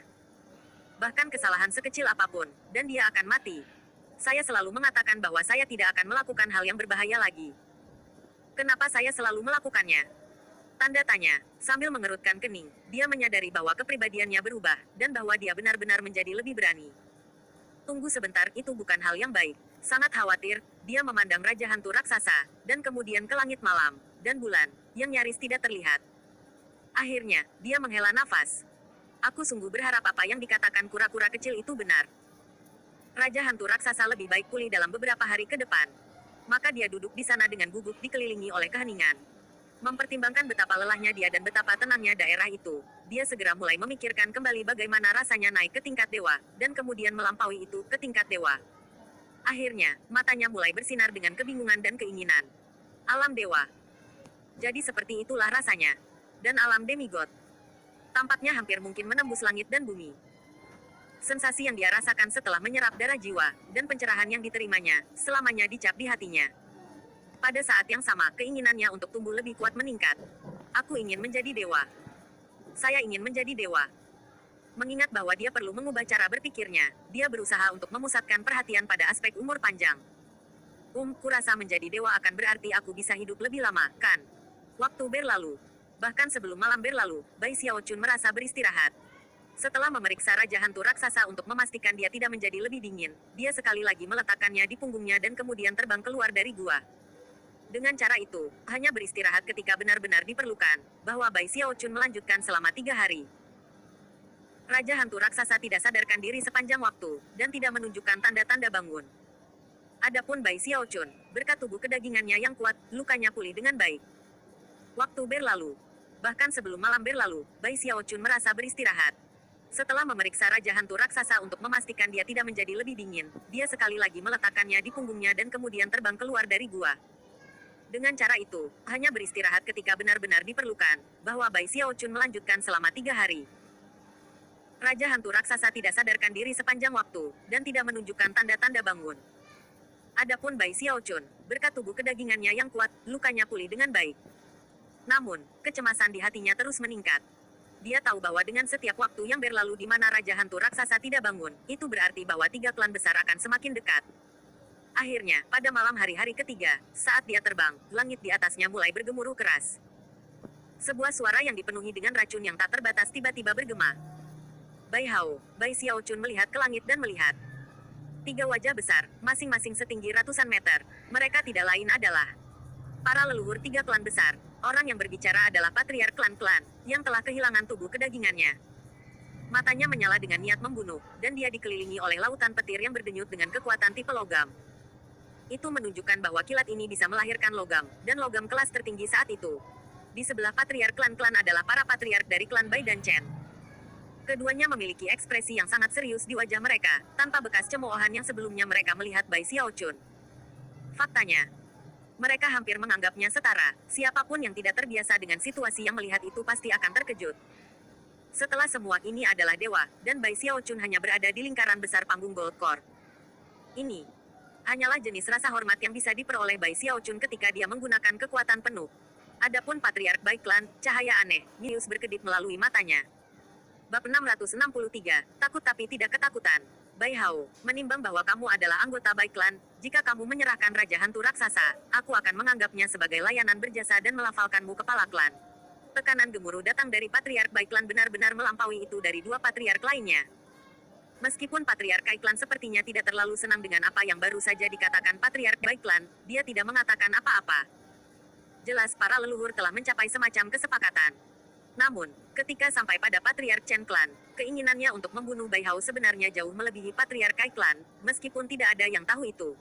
Bahkan kesalahan sekecil apapun, dan dia akan mati. Saya selalu mengatakan bahwa saya tidak akan melakukan hal yang berbahaya lagi. Kenapa saya selalu melakukannya? Tanda tanya, sambil mengerutkan kening, dia menyadari bahwa kepribadiannya berubah, dan bahwa dia benar-benar menjadi lebih berani. Tunggu sebentar, itu bukan hal yang baik. Sangat khawatir, dia memandang Raja Hantu Raksasa, dan kemudian ke langit malam, dan bulan, yang nyaris tidak terlihat. Akhirnya, dia menghela nafas. Aku sungguh berharap apa yang dikatakan kura-kura kecil itu benar. Raja Hantu Raksasa lebih baik pulih dalam beberapa hari ke depan. Maka dia duduk di sana dengan gugup dikelilingi oleh keheningan. Mempertimbangkan betapa lelahnya dia dan betapa tenangnya daerah itu, dia segera mulai memikirkan kembali bagaimana rasanya naik ke tingkat dewa, dan kemudian melampaui itu ke tingkat dewa. Akhirnya, matanya mulai bersinar dengan kebingungan dan keinginan. Alam dewa. Jadi seperti itulah rasanya. Dan alam demigod. Tampaknya hampir mungkin menembus langit dan bumi. Sensasi yang dia rasakan setelah menyerap darah jiwa, dan pencerahan yang diterimanya, selamanya dicap di hatinya. Pada saat yang sama, keinginannya untuk tumbuh lebih kuat meningkat. Aku ingin menjadi dewa. Saya ingin menjadi dewa. Mengingat bahwa dia perlu mengubah cara berpikirnya, dia berusaha untuk memusatkan perhatian pada aspek umur panjang. Kurasa menjadi dewa akan berarti aku bisa hidup lebih lama, kan? Waktu berlalu. Bahkan sebelum malam berlalu, Bai Xiaochun merasa beristirahat. Setelah memeriksa Raja Hantu Raksasa untuk memastikan dia tidak menjadi lebih dingin, dia sekali lagi meletakkannya di punggungnya dan kemudian terbang keluar dari gua. Dengan cara itu, hanya beristirahat ketika benar-benar diperlukan, bahwa Bai Xiaochun melanjutkan selama 3 hari. Raja Hantu Raksasa tidak sadarkan diri sepanjang waktu, dan tidak menunjukkan tanda-tanda bangun. Adapun Bai Xiaochun, berkat tubuh kedagingannya yang kuat, lukanya pulih dengan baik. Waktu berlalu. Bahkan sebelum malam berlalu, Bai Xiaochun merasa beristirahat. Setelah memeriksa Raja Hantu Raksasa untuk memastikan dia tidak menjadi lebih dingin, dia sekali lagi meletakkannya di punggungnya dan kemudian terbang keluar dari gua. Dengan cara itu, hanya beristirahat ketika benar-benar diperlukan, bahwa Bai Xiaochun melanjutkan selama 3 hari. Raja Hantu Raksasa tidak sadarkan diri sepanjang waktu, dan tidak menunjukkan tanda-tanda bangun. Adapun Bai Xiaochun, berkat tubuh kedagingannya yang kuat, lukanya pulih dengan baik. Namun, kecemasan di hatinya terus meningkat. Dia tahu bahwa dengan setiap waktu yang berlalu di mana Raja Hantu Raksasa tidak bangun, itu berarti bahwa 3 klan besar akan semakin dekat. Akhirnya, pada malam hari-hari ketiga, saat dia terbang, langit di atasnya mulai bergemuruh keras. Sebuah suara yang dipenuhi dengan racun yang tak terbatas tiba-tiba bergema. Bai Xiaochun melihat ke langit dan melihat 3 wajah besar, masing-masing setinggi ratusan meter. Mereka tidak lain adalah para leluhur 3 klan besar. Orang yang berbicara adalah patriark klan-klan, yang telah kehilangan tubuh kedagingannya. Matanya menyala dengan niat membunuh, dan dia dikelilingi oleh lautan petir yang berdenyut dengan kekuatan tipe logam. Itu menunjukkan bahwa kilat ini bisa melahirkan logam, dan logam kelas tertinggi saat itu. Di sebelah patriark klan-klan adalah para patriark dari klan Bai dan Chen. Keduanya memiliki ekspresi yang sangat serius di wajah mereka, tanpa bekas cemoohan yang sebelumnya mereka melihat Bai Xiaochun. Faktanya, Mereka hampir menganggapnya setara. Siapapun yang tidak terbiasa dengan situasi yang melihat itu pasti akan terkejut. Setelah semua ini adalah dewa, dan Bai Xiaochun hanya berada di lingkaran besar panggung Gold Court. Ini hanyalah jenis rasa hormat yang bisa diperoleh Bai Xiaochun ketika dia menggunakan kekuatan penuh. Adapun Patriark Bai Clan, cahaya aneh, Mius berkedip melalui matanya. Bab 663, takut tapi tidak ketakutan. Bai Hao, menimbang bahwa kamu adalah anggota Bai Clan, jika kamu menyerahkan Raja Hantu Raksasa, aku akan menganggapnya sebagai layanan berjasa dan melafalkanmu kepala klan. Tekanan gemuruh datang dari Patriark Bai Clan benar-benar melampaui itu dari dua patriark lainnya. Meskipun Patriark Bai Clan sepertinya tidak terlalu senang dengan apa yang baru saja dikatakan Patriark Bai Clan, dia tidak mengatakan apa-apa. Jelas para leluhur telah mencapai semacam kesepakatan. Namun, ketika sampai pada Patriark Chen Clan, keinginannya untuk membunuh Bai Hao sebenarnya jauh melebihi Patriark Kai Clan, meskipun tidak ada yang tahu itu.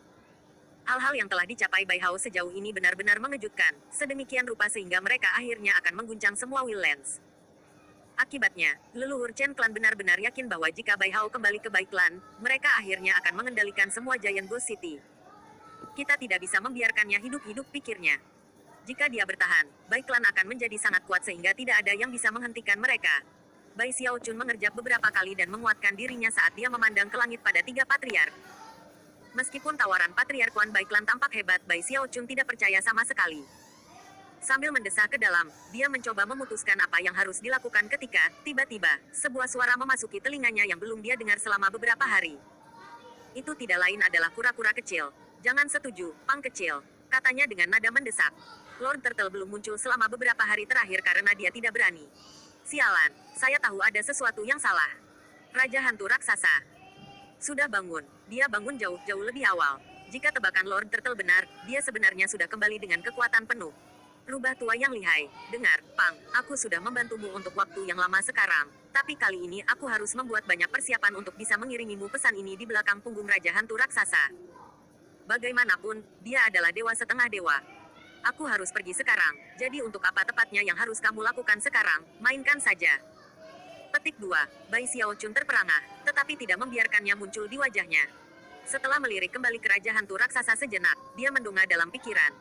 Hal-hal yang telah dicapai Bai Hao sejauh ini benar-benar mengejutkan, sedemikian rupa sehingga mereka akhirnya akan mengguncang semua Willlands. Akibatnya, leluhur Chen Clan benar-benar yakin bahwa jika Bai Hao kembali ke Bai Clan, mereka akhirnya akan mengendalikan semua Giant Ghost City. Kita tidak bisa membiarkannya hidup-hidup, pikirnya. Jika dia bertahan, Bai Clan akan menjadi sangat kuat sehingga tidak ada yang bisa menghentikan mereka. Bai Xiaochun mengerjap beberapa kali dan menguatkan dirinya saat dia memandang ke langit pada tiga patriark. Meskipun tawaran Patriark Wan Bai Clan tampak hebat, Bai Xiaochun tidak percaya sama sekali. Sambil mendesah ke dalam, dia mencoba memutuskan apa yang harus dilakukan ketika, tiba-tiba, sebuah suara memasuki telinganya yang belum dia dengar selama beberapa hari. Itu tidak lain adalah kura-kura kecil. Jangan setuju, Pang kecil, katanya dengan nada mendesak. Lord Turtle belum muncul selama beberapa hari terakhir karena dia tidak berani. Sialan, saya tahu ada sesuatu yang salah. Raja Hantu Raksasa sudah bangun. Dia bangun jauh-jauh lebih awal. Jika tebakan Lord Turtle benar, dia sebenarnya sudah kembali dengan kekuatan penuh. Rubah tua yang lihai. Dengar, Pang, aku sudah membantumu untuk waktu yang lama sekarang. Tapi kali ini aku harus membuat banyak persiapan untuk bisa mengirimimu pesan ini di belakang punggung Raja Hantu Raksasa. Bagaimanapun, dia adalah dewa setengah dewa. Aku harus pergi sekarang, jadi untuk apa tepatnya yang harus kamu lakukan sekarang, mainkan saja. Petik 2, Bai Xiaochun terperangah, tetapi tidak membiarkannya muncul di wajahnya. Setelah melirik kembali ke Raja Hantu Raksasa sejenak, dia mendongak dalam pikiran.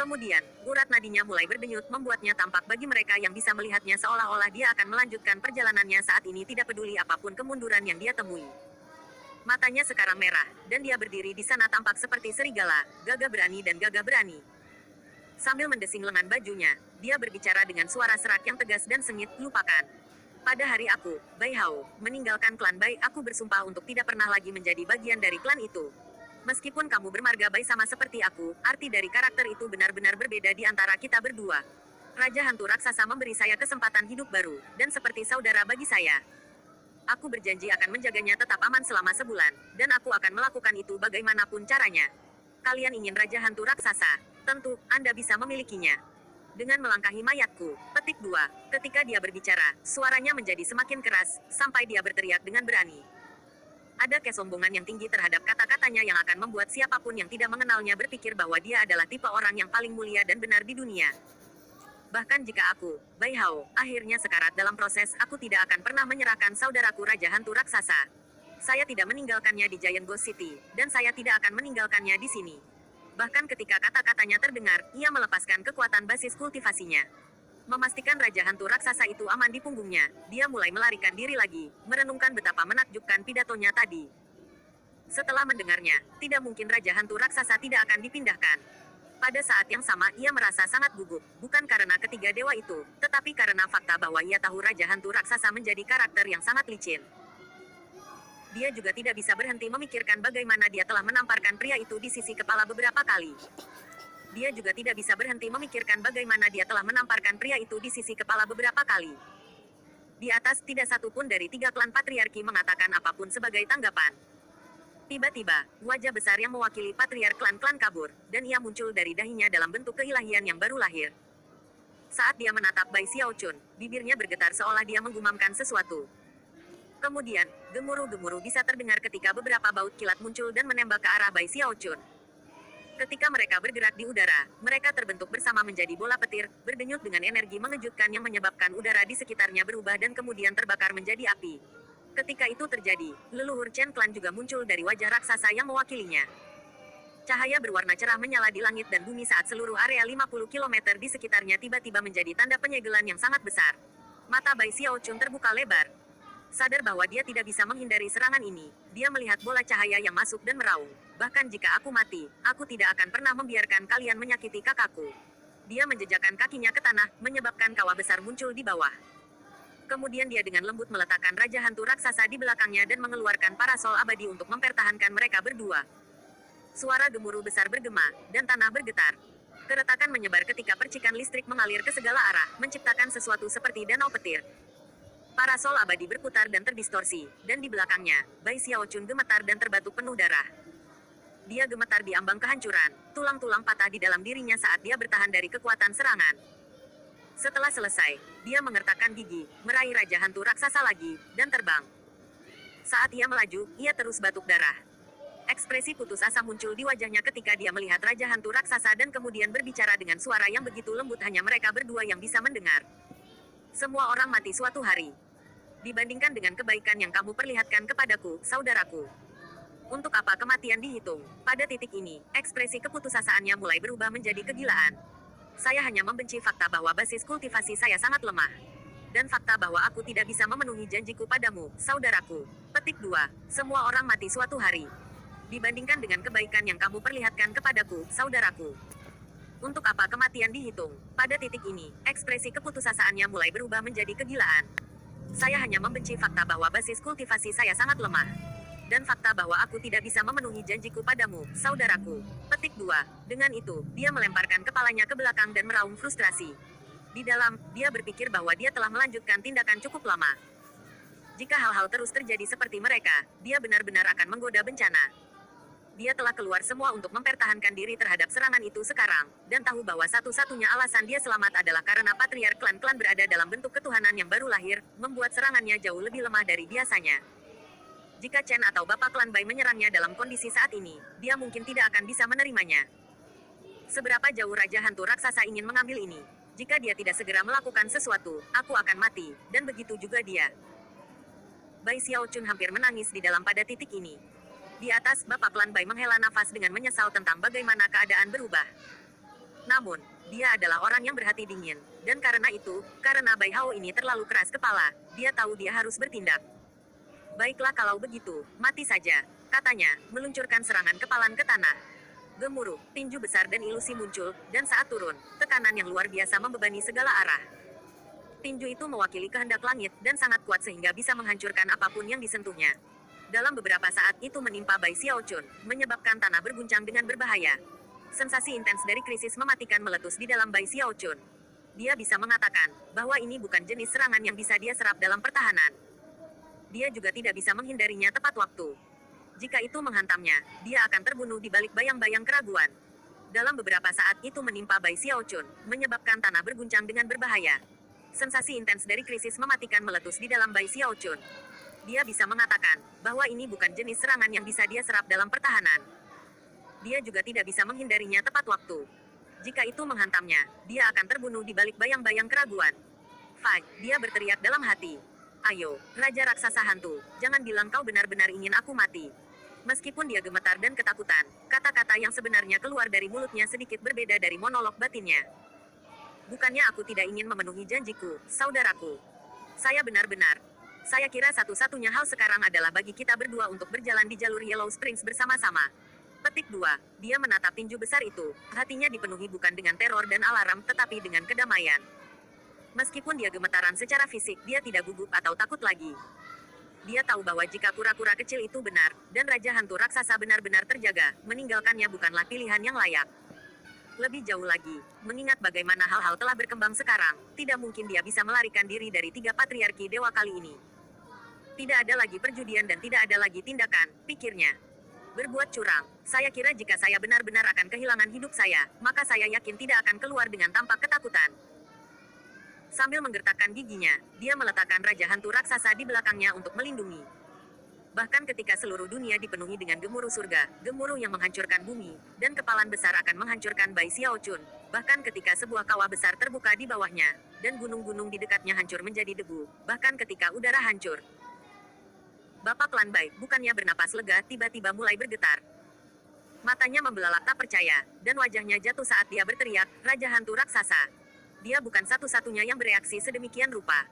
Kemudian, urat nadinya mulai berdenyut membuatnya tampak bagi mereka yang bisa melihatnya seolah-olah dia akan melanjutkan perjalanannya saat ini tidak peduli apapun kemunduran yang dia temui. Matanya sekarang merah, dan dia berdiri di sana tampak seperti serigala, gagah berani dan gagah berani. Sambil mendesing lengan bajunya, dia berbicara dengan suara serak yang tegas dan sengit, lupakan. Pada hari aku, Bai Hao, meninggalkan klan Bai, aku bersumpah untuk tidak pernah lagi menjadi bagian dari klan itu. Meskipun kamu bermarga Bai sama seperti aku, arti dari karakter itu benar-benar berbeda di antara kita berdua. Raja Hantu Raksasa memberi saya kesempatan hidup baru, dan seperti saudara bagi saya. Aku berjanji akan menjaganya tetap aman selama sebulan, dan aku akan melakukan itu bagaimanapun caranya. Kalian ingin Raja Hantu Raksasa? Tentu, Anda bisa memilikinya. Dengan melangkahi mayatku. Petik 2. Ketika dia berbicara, suaranya menjadi semakin keras, sampai dia berteriak dengan berani. Ada kesombongan yang tinggi terhadap kata-katanya yang akan membuat siapapun yang tidak mengenalnya berpikir bahwa dia adalah tipe orang yang paling mulia dan benar di dunia. Bahkan jika aku, Bai Hao, akhirnya sekarat dalam proses, aku tidak akan pernah menyerahkan saudaraku Raja Hantu Raksasa. Saya tidak meninggalkannya di Giant Ghost City, dan saya tidak akan meninggalkannya di sini. Bahkan ketika kata-katanya terdengar, ia melepaskan kekuatan basis kultivasinya. Memastikan Raja Hantu Raksasa itu aman di punggungnya, dia mulai melarikan diri lagi, merenungkan betapa menakjubkan pidatonya tadi. Setelah mendengarnya, tidak mungkin Raja Hantu Raksasa tidak akan dipindahkan. Pada saat yang sama ia merasa sangat gugup, bukan karena ketiga dewa itu, tetapi karena fakta bahwa ia tahu Raja Hantu Raksasa menjadi karakter yang sangat licin. Dia juga tidak bisa berhenti memikirkan bagaimana dia telah menamparkan pria itu di sisi kepala beberapa kali. Dia juga tidak bisa berhenti memikirkan bagaimana dia telah menamparkan pria itu di sisi kepala beberapa kali. Di atas tidak satu pun dari tiga klan patriarki mengatakan apapun sebagai tanggapan. Tiba-tiba, wajah besar yang mewakili patriark klan-klan kabur, dan ia muncul dari dahinya dalam bentuk keilahian yang baru lahir. Saat dia menatap Bai Xiaochun, bibirnya bergetar seolah dia menggumamkan sesuatu. Kemudian, gemuruh-gemuruh bisa terdengar ketika beberapa baut kilat muncul dan menembak ke arah Bai Xiaochun. Ketika mereka bergerak di udara, mereka terbentuk bersama menjadi bola petir, berdenyut dengan energi mengejutkan yang menyebabkan udara di sekitarnya berubah dan kemudian terbakar menjadi api. Ketika itu terjadi, leluhur Chen Clan juga muncul dari wajah raksasa yang mewakilinya. Cahaya berwarna cerah menyala di langit dan bumi saat seluruh area 50 km di sekitarnya tiba-tiba menjadi tanda penyegelan yang sangat besar. Mata Bai Xiaochun terbuka lebar. Sadar bahwa dia tidak bisa menghindari serangan ini, dia melihat bola cahaya yang masuk dan meraung. Bahkan jika aku mati, aku tidak akan pernah membiarkan kalian menyakiti kakakku. Dia menjejakkan kakinya ke tanah, menyebabkan kawah besar muncul di bawah. Kemudian dia dengan lembut meletakkan Raja Hantu Raksasa di belakangnya dan mengeluarkan parasol abadi untuk mempertahankan mereka berdua. Suara gemuruh besar bergema, dan tanah bergetar. Keretakan menyebar ketika percikan listrik mengalir ke segala arah, menciptakan sesuatu seperti danau petir. Parasol abadi berputar dan terdistorsi, dan di belakangnya, Bai Xiaochun gemetar dan terbatuk penuh darah. Dia gemetar di ambang kehancuran, tulang-tulang patah di dalam dirinya saat dia bertahan dari kekuatan serangan. Setelah selesai, dia mengertakkan gigi, meraih Raja Hantu Raksasa lagi, dan terbang. Saat ia melaju, ia terus batuk darah. Ekspresi putus asa muncul di wajahnya ketika dia melihat Raja Hantu Raksasa dan kemudian berbicara dengan suara yang begitu lembut hanya mereka berdua yang bisa mendengar. Semua orang mati suatu hari. Dibandingkan dengan kebaikan yang kamu perlihatkan kepadaku, saudaraku. Untuk apa kematian dihitung? Pada titik ini, ekspresi keputusasaannya mulai berubah menjadi kegilaan. Saya hanya membenci fakta bahwa basis kultivasi saya sangat lemah. Dan fakta bahwa aku tidak bisa memenuhi janjiku padamu, saudaraku. Petik 2. Semua orang mati suatu hari. Dibandingkan dengan kebaikan yang kamu perlihatkan kepadaku, saudaraku. Untuk apa kematian dihitung? Pada titik ini, ekspresi keputusasaannya mulai berubah menjadi kegilaan. Saya hanya membenci fakta bahwa basis kultivasi saya sangat lemah. Dan fakta bahwa aku tidak bisa memenuhi janjiku padamu, saudaraku. Petik 2. Dengan itu, dia melemparkan kepalanya ke belakang dan meraung frustrasi. Di dalam, dia berpikir bahwa dia telah melanjutkan tindakan cukup lama. Jika hal-hal terus terjadi seperti mereka, dia benar-benar akan menggoda bencana. Dia telah keluar semua untuk mempertahankan diri terhadap serangan itu sekarang, dan tahu bahwa satu-satunya alasan dia selamat adalah karena patriark klan-klan berada dalam bentuk ketuhanan yang baru lahir, membuat serangannya jauh lebih lemah dari biasanya. Jika Chen atau Bapak Klan Bai menyerangnya dalam kondisi saat ini, dia mungkin tidak akan bisa menerimanya. Seberapa jauh Raja Hantu Raksasa ingin mengambil ini? Jika dia tidak segera melakukan sesuatu, aku akan mati, dan begitu juga dia. Bai Xiaochun hampir menangis di dalam pada titik ini. Di atas, Bapak Klan Bai menghela nafas dengan menyesal tentang bagaimana keadaan berubah. Namun, dia adalah orang yang berhati dingin, dan karena itu, karena Bai Hao ini terlalu keras kepala, dia tahu dia harus bertindak. Baiklah kalau begitu, mati saja, katanya, meluncurkan serangan kepalan ke tanah. Gemuruh, tinju besar dan ilusi muncul, dan saat turun, tekanan yang luar biasa membebani segala arah. Tinju itu mewakili kehendak langit, dan sangat kuat sehingga bisa menghancurkan apapun yang disentuhnya. Dalam beberapa saat itu menimpa Bai Xiaochun, menyebabkan tanah berguncang dengan berbahaya. Sensasi intens dari krisis mematikan meletus di dalam Bai Xiaochun. Dia bisa mengatakan bahwa ini bukan jenis serangan yang bisa dia serap dalam pertahanan. Dia juga tidak bisa menghindarinya tepat waktu. Jika itu menghantamnya, dia akan terbunuh di balik bayang-bayang keraguan. Dalam beberapa saat itu menimpa Bai Xiaochun, menyebabkan tanah berguncang dengan berbahaya. Sensasi intens dari krisis mematikan meletus di dalam Bai Xiaochun. Dia bisa mengatakan bahwa ini bukan jenis serangan yang bisa dia serap dalam pertahanan. Dia juga tidak bisa menghindarinya tepat waktu. Jika itu menghantamnya, dia akan terbunuh di balik bayang-bayang keraguan. Fight, dia berteriak dalam hati. Ayo, Raja Raksasa Hantu, jangan bilang kau benar-benar ingin aku mati. Meskipun dia gemetar dan ketakutan, kata-kata yang sebenarnya keluar dari mulutnya sedikit berbeda dari monolog batinnya. Bukannya aku tidak ingin memenuhi janjiku, saudaraku. Saya Saya kira satu-satunya hal sekarang adalah bagi kita berdua untuk berjalan di jalur Yellow Springs bersama-sama. Petik 2. Dia menatap tinju besar itu, hatinya dipenuhi bukan dengan teror dan alarm tetapi dengan kedamaian. Meskipun dia gemetaran secara fisik, dia tidak gugup atau takut lagi. Dia tahu bahwa jika kura-kura kecil itu benar, dan Raja Hantu Raksasa benar-benar terjaga, meninggalkannya bukanlah pilihan yang layak. Lebih jauh lagi, mengingat bagaimana hal-hal telah berkembang sekarang, tidak mungkin dia bisa melarikan diri dari 3 patriarki dewa kali ini. Tidak ada lagi perjudian dan tidak ada lagi tindakan, pikirnya. Berbuat curang, saya kira jika saya benar-benar akan kehilangan hidup saya, maka saya yakin tidak akan keluar dengan tampak ketakutan. Sambil menggertakkan giginya, dia meletakkan Raja Hantu Raksasa di belakangnya untuk melindungi. Bahkan ketika seluruh dunia dipenuhi dengan gemuruh surga, gemuruh yang menghancurkan bumi, dan kepalan besar akan menghancurkan Bai Xiaochun, bahkan ketika sebuah kawah besar terbuka di bawahnya, dan gunung-gunung di dekatnya hancur menjadi debu, bahkan ketika udara hancur. Bapak Klan Bai, bukannya bernapas lega, tiba-tiba mulai bergetar. Matanya membelalak tak percaya, dan wajahnya jatuh saat dia berteriak, Raja Hantu Raksasa. Dia bukan satu-satunya yang bereaksi sedemikian rupa.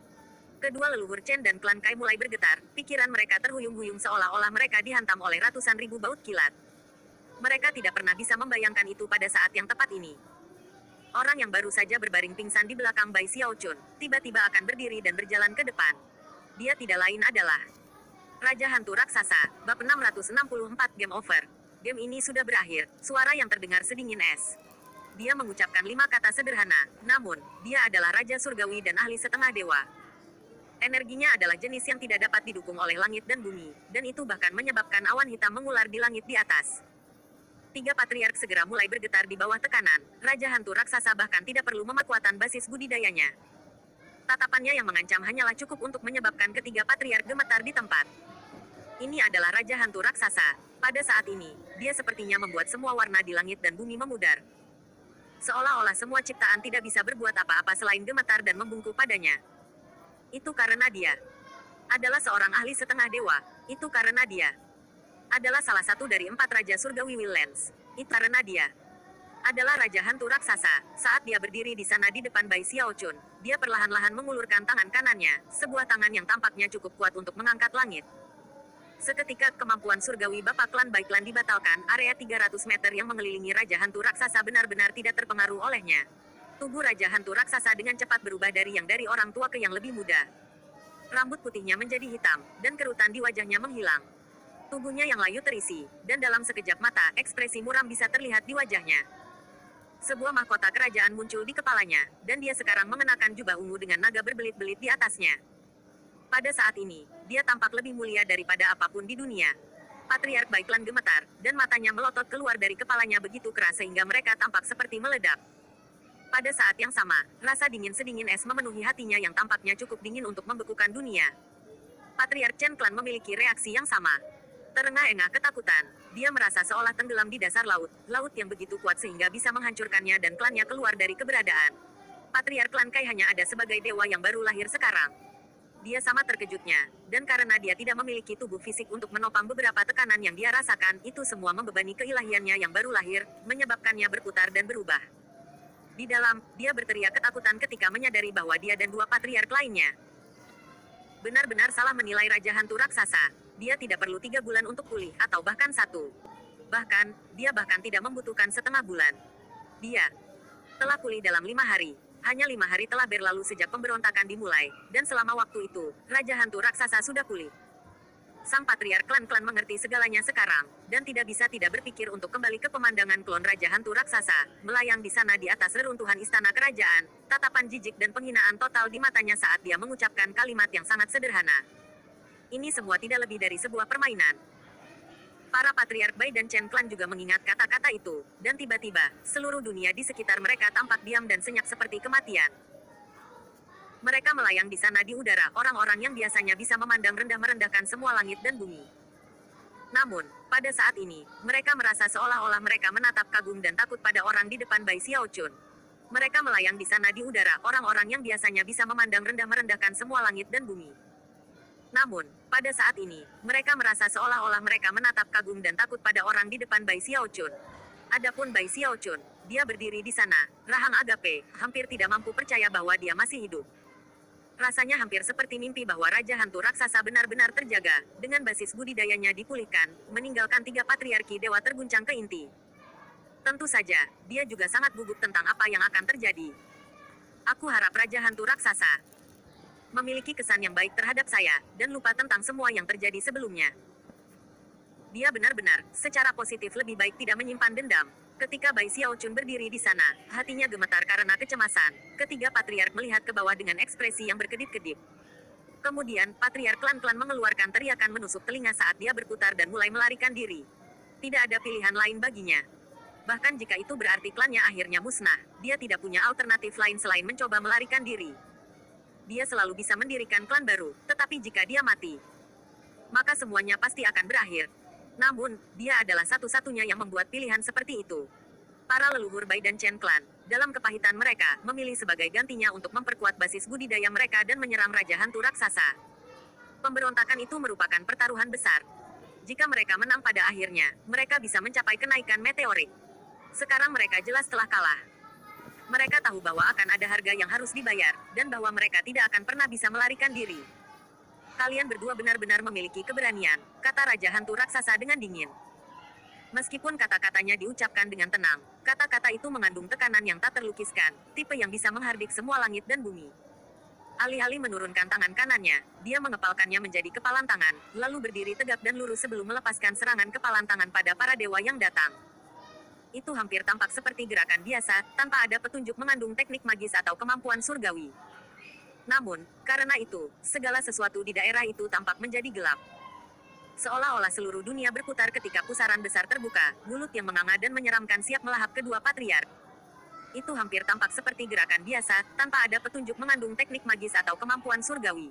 Kedua leluhur Chen dan klan Kai mulai bergetar, pikiran mereka terhuyung-huyung seolah-olah mereka dihantam oleh ratusan ribu baut kilat. Mereka tidak pernah bisa membayangkan itu pada saat yang tepat ini. Orang yang baru saja berbaring pingsan di belakang Bai Xiaochun, tiba-tiba akan berdiri dan berjalan ke depan. Dia tidak lain adalah Raja Hantu Raksasa, bab 664 Game Over. Game ini sudah berakhir, suara yang terdengar sedingin es. Dia mengucapkan 5 kata sederhana, namun, dia adalah Raja Surgawi dan ahli setengah dewa. Energinya adalah jenis yang tidak dapat didukung oleh langit dan bumi, dan itu bahkan menyebabkan awan hitam mengular di langit di atas. 3 patriark segera mulai bergetar di bawah tekanan. Raja Hantu Raksasa bahkan tidak perlu memperkuatan basis budidayanya. Tatapannya yang mengancam hanyalah cukup untuk menyebabkan ketiga patriark gemetar di tempat. Ini adalah Raja Hantu Raksasa. Pada saat ini, dia sepertinya membuat semua warna di langit dan bumi memudar. Seolah-olah semua ciptaan tidak bisa berbuat apa-apa selain gemetar dan membungkuk padanya. Itu karena dia adalah seorang ahli setengah dewa. Itu karena dia adalah salah satu dari 4 Raja Surgawi Wildlands. Itu karena dia adalah Raja Hantu Raksasa. Saat dia berdiri di sana di depan Bai Xiaochun, dia perlahan-lahan mengulurkan tangan kanannya, sebuah tangan yang tampaknya cukup kuat untuk mengangkat langit. Seketika kemampuan surgawi Bapak Klan Bai Klan dibatalkan, area 300 meter yang mengelilingi Raja Hantu Raksasa benar-benar tidak terpengaruh olehnya. Tubuh Raja Hantu Raksasa dengan cepat berubah dari orang tua ke yang lebih muda. Rambut putihnya menjadi hitam, dan kerutan di wajahnya menghilang. Tubuhnya yang layu terisi, dan dalam sekejap mata, ekspresi muram bisa terlihat di wajahnya. Sebuah mahkota kerajaan muncul di kepalanya, dan dia sekarang mengenakan jubah ungu dengan naga berbelit-belit di atasnya. Pada saat ini, dia tampak lebih mulia daripada apapun di dunia. Patriark Bai Klan gemetar, dan matanya melotot keluar dari kepalanya begitu keras sehingga mereka tampak seperti meledak. Pada saat yang sama, rasa dingin sedingin es memenuhi hatinya yang tampaknya cukup dingin untuk membekukan dunia. Patriark Chen Klan memiliki reaksi yang sama. Terengah-engah ketakutan, dia merasa seolah tenggelam di dasar laut, laut yang begitu kuat sehingga bisa menghancurkannya dan klannya keluar dari keberadaan. Patriark Klan Kai hanya ada sebagai dewa yang baru lahir sekarang. Dia sama terkejutnya, dan karena dia tidak memiliki tubuh fisik untuk menopang beberapa tekanan yang dia rasakan, itu semua membebani keilahiannya yang baru lahir, menyebabkannya berputar dan berubah. Di dalam, dia berteriak ketakutan ketika menyadari bahwa dia dan 2 patriark lainnya benar-benar salah menilai Raja Hantu Raksasa. Dia tidak perlu 3 bulan untuk pulih, atau bahkan 1. Bahkan, dia bahkan tidak membutuhkan setengah bulan. Dia telah pulih dalam 5 hari. Hanya 5 hari telah berlalu sejak pemberontakan dimulai, dan selama waktu itu, Raja Hantu Raksasa sudah pulih. Sang patriark klan-klan mengerti segalanya sekarang, dan tidak bisa tidak berpikir untuk kembali ke pemandangan klon Raja Hantu Raksasa, melayang di sana di atas reruntuhan istana kerajaan, tatapan jijik dan penghinaan total di matanya saat dia mengucapkan kalimat yang sangat sederhana. Ini semua tidak lebih dari sebuah permainan. Para patriark Bai dan Chen Klan juga mengingat kata-kata itu, dan tiba-tiba, seluruh dunia di sekitar mereka tampak diam dan senyap seperti kematian. Mereka melayang di sana di udara, orang-orang yang biasanya bisa memandang rendah merendahkan semua langit dan bumi. Namun, pada saat ini, mereka merasa seolah-olah mereka menatap kagum dan takut pada orang di depan Bai Xiaochun. Mereka melayang di sana di udara, orang-orang yang biasanya bisa memandang rendah merendahkan semua langit dan bumi. Namun, pada saat ini, mereka merasa seolah-olah mereka menatap kagum dan takut pada orang di depan Bai Xiaochun. Adapun Bai Xiaochun, dia berdiri di sana, rahang agape, hampir tidak mampu percaya bahwa dia masih hidup. Rasanya hampir seperti mimpi bahwa Raja Hantu Raksasa benar-benar terjaga, dengan basis budidayanya dipulihkan, meninggalkan 3 patriarki dewa terguncang ke inti. Tentu saja, dia juga sangat gugup tentang apa yang akan terjadi. Aku harap Raja Hantu Raksasa memiliki kesan yang baik terhadap saya, dan lupa tentang semua yang terjadi sebelumnya. Dia benar-benar, secara positif lebih baik tidak menyimpan dendam. Ketika Bai Xiaochun berdiri di sana, hatinya gemetar karena kecemasan. Ketiga patriark melihat ke bawah dengan ekspresi yang berkedip-kedip. Kemudian, patriark klan-klan mengeluarkan teriakan menusuk telinga saat dia berputar dan mulai melarikan diri. Tidak ada pilihan lain baginya. Bahkan jika itu berarti klannya akhirnya musnah, dia tidak punya alternatif lain selain mencoba melarikan diri. Dia selalu bisa mendirikan klan baru, tetapi jika dia mati, maka semuanya pasti akan berakhir. Namun, dia adalah satu-satunya yang membuat pilihan seperti itu. Para leluhur Bai dan Chen Klan, dalam kepahitan mereka, memilih sebagai gantinya untuk memperkuat basis budidaya mereka dan menyerang Raja Hantu Raksasa. Pemberontakan itu merupakan pertaruhan besar. Jika mereka menang pada akhirnya, mereka bisa mencapai kenaikan meteorik. Sekarang mereka jelas telah kalah. Mereka tahu bahwa akan ada harga yang harus dibayar, dan bahwa mereka tidak akan pernah bisa melarikan diri. Kalian berdua benar-benar memiliki keberanian, kata Raja Hantu Raksasa dengan dingin. Meskipun kata-katanya diucapkan dengan tenang, kata-kata itu mengandung tekanan yang tak terlukiskan, tipe yang bisa menghardik semua langit dan bumi. Alih-alih menurunkan tangan kanannya, dia mengepalkannya menjadi kepalan tangan, lalu berdiri tegak dan lurus sebelum melepaskan serangan kepalan tangan pada para dewa yang datang. Itu hampir tampak seperti gerakan biasa, tanpa ada petunjuk mengandung teknik magis atau kemampuan surgawi. Namun, karena itu, segala sesuatu di daerah itu tampak menjadi gelap. Seolah-olah seluruh dunia berputar ketika pusaran besar terbuka, mulut yang menganga dan menyeramkan siap melahap kedua patriark. Itu hampir tampak seperti gerakan biasa, tanpa ada petunjuk mengandung teknik magis atau kemampuan surgawi.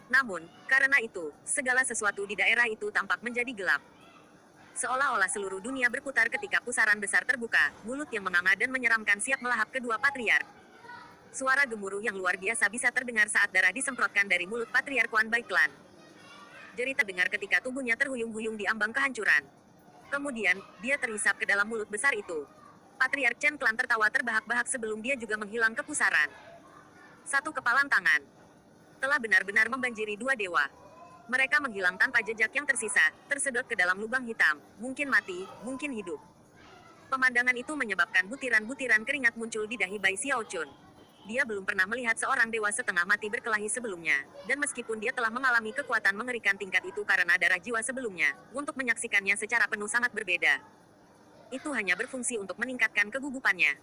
Namun, karena itu, segala sesuatu di daerah itu tampak menjadi gelap. Seolah-olah seluruh dunia berputar ketika pusaran besar terbuka, mulut yang menganga dan menyeramkan siap melahap kedua patriark. Suara gemuruh yang luar biasa bisa terdengar saat darah disemprotkan dari mulut Patriark Wan Baiklan. Jerit terdengar ketika tubuhnya terhuyung-huyung di ambang kehancuran. Kemudian, dia terhisap ke dalam mulut besar itu. Patriark Chen Clan tertawa terbahak-bahak sebelum dia juga menghilang ke pusaran. Satu kepalan tangan telah benar-benar membanjiri dua dewa. Mereka menghilang tanpa jejak yang tersisa, tersedot ke dalam lubang hitam, mungkin mati, mungkin hidup. Pemandangan itu menyebabkan butiran-butiran keringat muncul di dahi Bai Xiaochun. Dia belum pernah melihat seorang dewa setengah mati berkelahi sebelumnya, dan meskipun dia telah mengalami kekuatan mengerikan tingkat itu karena darah jiwa sebelumnya, untuk menyaksikannya secara penuh sangat berbeda. Itu hanya berfungsi untuk meningkatkan kegugupannya.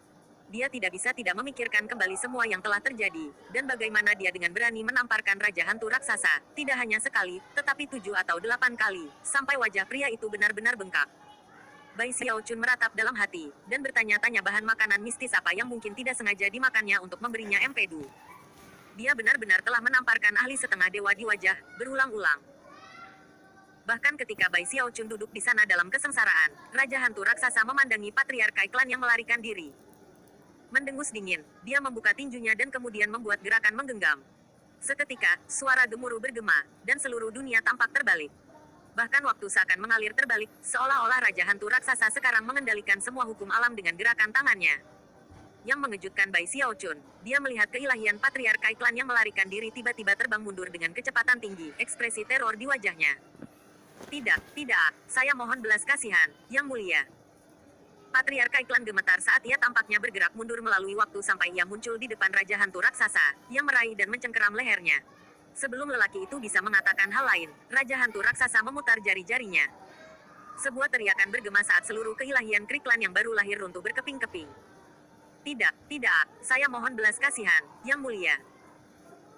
Dia tidak bisa tidak memikirkan kembali semua yang telah terjadi, dan bagaimana dia dengan berani menamparkan Raja Hantu Raksasa, tidak hanya sekali, tetapi 7 atau 8 kali, sampai wajah pria itu benar-benar bengkak. Bai Xiaochun meratap dalam hati, dan bertanya-tanya bahan makanan mistis apa yang mungkin tidak sengaja dimakannya untuk memberinya empedu. Dia benar-benar telah menamparkan ahli setengah dewa di wajah, berulang-ulang. Bahkan ketika Bai Xiaochun duduk di sana dalam kesengsaraan, Raja Hantu Raksasa memandangi Patriark Kai Clan yang melarikan diri. Mendengus dingin, dia membuka tinjunya dan kemudian membuat gerakan menggenggam. Seketika, suara gemuruh bergema, dan seluruh dunia tampak terbalik. Bahkan waktu seakan mengalir terbalik, seolah-olah Raja Hantu Raksasa sekarang mengendalikan semua hukum alam dengan gerakan tangannya. Yang mengejutkan Bai Xiaochun, dia melihat keilahian Patriark Kai Clan yang melarikan diri tiba-tiba terbang mundur dengan kecepatan tinggi, ekspresi teror di wajahnya. Tidak, saya mohon belas kasihan, Yang Mulia. Patriark Kai Clan gemetar saat ia tampaknya bergerak mundur melalui waktu sampai ia muncul di depan Raja Hantu Raksasa, yang meraih dan mencengkeram lehernya. Sebelum lelaki itu bisa mengatakan hal lain, Raja Hantu Raksasa memutar jari-jarinya. Sebuah teriakan bergema saat seluruh keilahian Kriklan yang baru lahir runtuh berkeping-keping. Tidak, saya mohon belas kasihan, Yang Mulia.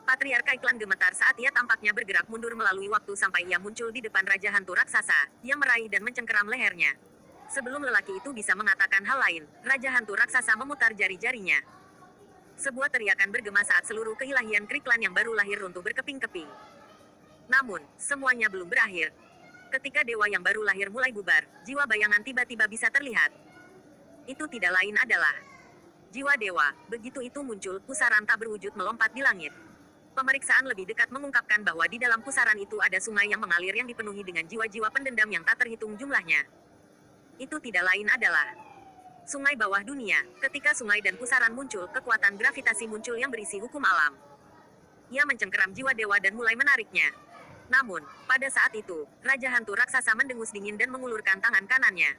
Patriark Kai Clan gemetar saat ia tampaknya bergerak mundur melalui waktu sampai ia muncul di depan Raja Hantu Raksasa, yang meraih dan mencengkeram lehernya. Sebelum lelaki itu bisa mengatakan hal lain, Raja Hantu Raksasa memutar jari-jarinya. Sebuah teriakan bergema saat seluruh keilahian Kriklan yang baru lahir runtuh berkeping-keping. Namun, semuanya belum berakhir. Ketika dewa yang baru lahir mulai bubar, jiwa bayangan tiba-tiba bisa terlihat. Itu tidak lain adalah jiwa dewa. Begitu itu muncul, pusaran tak berwujud melompat di langit. Pemeriksaan lebih dekat mengungkapkan bahwa di dalam pusaran itu ada sungai yang mengalir yang dipenuhi dengan jiwa-jiwa pendendam yang tak terhitung jumlahnya. Itu tidak lain adalah sungai bawah dunia. Ketika sungai dan pusaran muncul, kekuatan gravitasi muncul yang berisi hukum alam. Ia mencengkeram jiwa dewa dan mulai menariknya. Namun, pada saat itu, Raja Hantu Raksasa mendengus dingin dan mengulurkan tangan kanannya.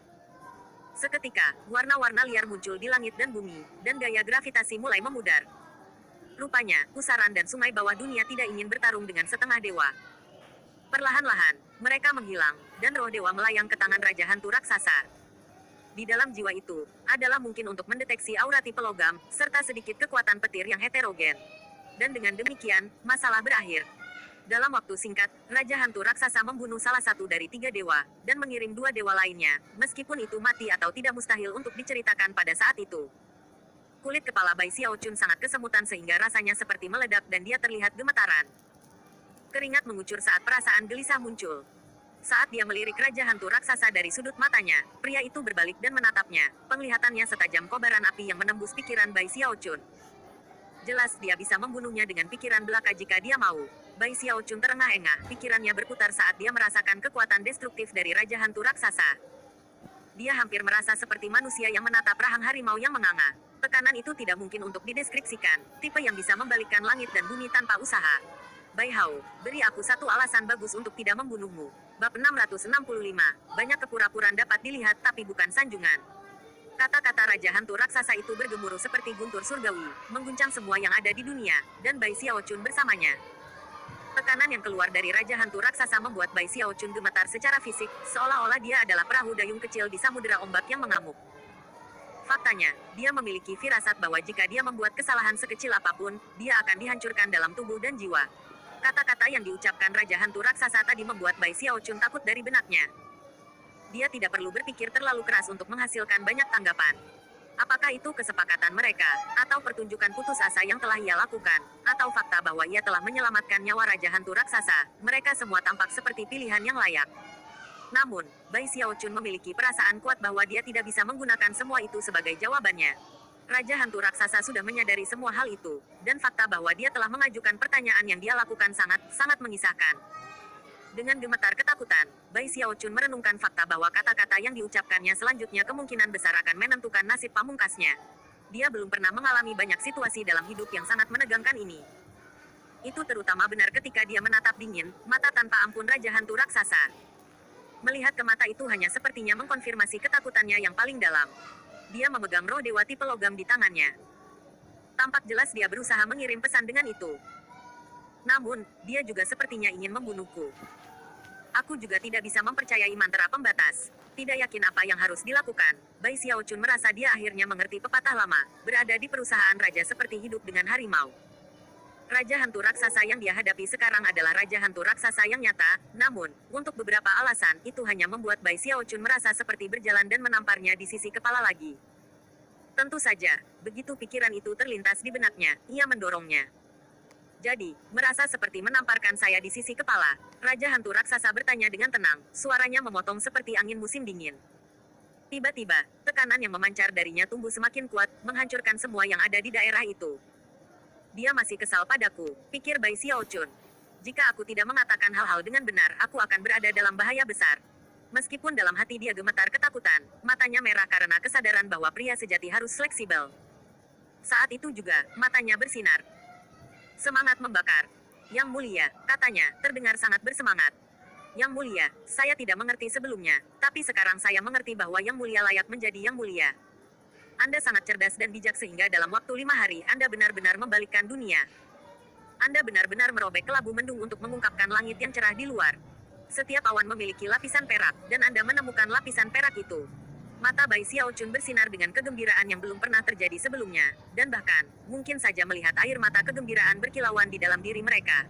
Seketika, warna-warna liar muncul di langit dan bumi, dan gaya gravitasi mulai memudar. Rupanya, pusaran dan sungai bawah dunia tidak ingin bertarung dengan setengah dewa. Perlahan-lahan, mereka menghilang, dan roh dewa melayang ke tangan Raja Hantu Raksasa. Di dalam jiwa itu, adalah mungkin untuk mendeteksi aura tipe logam, serta sedikit kekuatan petir yang heterogen. Dan dengan demikian, masalah berakhir. Dalam waktu singkat, Raja Hantu Raksasa membunuh salah satu dari 3 dewa, dan mengirim 2 dewa lainnya, meskipun itu mati atau tidak mustahil untuk diceritakan pada saat itu. Kulit kepala Bai Xiaochun sangat kesemutan sehingga rasanya seperti meledak dan dia terlihat gemetaran. Keringat mengucur saat perasaan gelisah muncul. Saat dia melirik Raja Hantu Raksasa dari sudut matanya, pria itu berbalik dan menatapnya, penglihatannya setajam kobaran api yang menembus pikiran Bai Xiaochun. Jelas dia bisa membunuhnya dengan pikiran belaka jika dia mau. Bai Xiaochun terengah-engah, pikirannya berputar saat dia merasakan kekuatan destruktif dari Raja Hantu Raksasa. Dia hampir merasa seperti manusia yang menatap rahang harimau yang menganga. Tekanan itu tidak mungkin untuk dideskripsikan, tipe yang bisa membalikkan langit dan bumi tanpa usaha. Bai Hao, beri aku satu alasan bagus untuk tidak membunuhmu. Bab 665, banyak kepura-puraan dapat dilihat tapi bukan sanjungan. Kata-kata Raja Hantu Raksasa itu bergemuruh seperti guntur surgawi, mengguncang semua yang ada di dunia, dan Bai Xiaochun bersamanya. Tekanan yang keluar dari Raja Hantu Raksasa membuat Bai Xiaochun gemetar secara fisik, seolah-olah dia adalah perahu dayung kecil di samudera ombak yang mengamuk. Faktanya, dia memiliki firasat bahwa jika dia membuat kesalahan sekecil apapun, dia akan dihancurkan dalam tubuh dan jiwa. Kata-kata yang diucapkan Raja Hantu Raksasa tadi membuat Bai Xiaochun takut dari benaknya. Dia tidak perlu berpikir terlalu keras untuk menghasilkan banyak tanggapan. Apakah itu kesepakatan mereka, atau pertunjukan putus asa yang telah ia lakukan, atau fakta bahwa ia telah menyelamatkan nyawa Raja Hantu Raksasa, mereka semua tampak seperti pilihan yang layak. Namun, Bai Xiaochun memiliki perasaan kuat bahwa dia tidak bisa menggunakan semua itu sebagai jawabannya. Raja Hantu Raksasa sudah menyadari semua hal itu, dan fakta bahwa dia telah mengajukan pertanyaan yang dia lakukan sangat mengisahkan. Dengan gemetar ketakutan, Bai Xiaochun merenungkan fakta bahwa kata-kata yang diucapkannya selanjutnya kemungkinan besar akan menentukan nasib pamungkasnya. Dia belum pernah mengalami banyak situasi dalam hidup yang sangat menegangkan ini. Itu terutama benar ketika dia menatap dingin, mata tanpa ampun Raja Hantu Raksasa. Melihat ke mata itu hanya sepertinya mengkonfirmasi ketakutannya yang paling dalam. Dia memegang roh dewa tipe logam di tangannya. Tampak jelas dia berusaha mengirim pesan dengan itu. Namun, dia juga sepertinya ingin membunuhku. Aku juga tidak bisa mempercayai mantra pembatas. Tidak yakin apa yang harus dilakukan, Bai Xiaochun merasa dia akhirnya mengerti pepatah lama, berada di perusahaan raja seperti hidup dengan harimau. Raja Hantu Raksasa yang dia hadapi sekarang adalah Raja Hantu Raksasa yang nyata, namun, untuk beberapa alasan, itu hanya membuat Bai Xiaochun merasa seperti berjalan dan menamparnya di sisi kepala lagi. Tentu saja, begitu pikiran itu terlintas di benaknya, ia mendorongnya. Jadi, merasa seperti menamparkan saya di sisi kepala. Raja Hantu Raksasa bertanya dengan tenang, suaranya memotong seperti angin musim dingin. Tiba-tiba, tekanan yang memancar darinya tumbuh semakin kuat, menghancurkan semua yang ada di daerah itu. Dia masih kesal padaku, pikir Bai Xiaochun. Jika aku tidak mengatakan hal-hal dengan benar, aku akan berada dalam bahaya besar. Meskipun dalam hati dia gemetar ketakutan, matanya merah karena kesadaran bahwa pria sejati harus fleksibel. Saat itu juga, matanya bersinar. Semangat membakar. Yang mulia, katanya, terdengar sangat bersemangat. Yang mulia, saya tidak mengerti sebelumnya, tapi sekarang saya mengerti bahwa Yang Mulia layak menjadi Yang Mulia. Anda sangat cerdas dan bijak sehingga dalam waktu 5 hari Anda benar-benar membalikkan dunia. Anda benar-benar merobek kelabu mendung untuk mengungkapkan langit yang cerah di luar. Setiap awan memiliki lapisan perak, dan Anda menemukan lapisan perak itu. Mata Bai Xiaochun bersinar dengan kegembiraan yang belum pernah terjadi sebelumnya, dan bahkan, mungkin saja melihat air mata kegembiraan berkilauan di dalam diri mereka.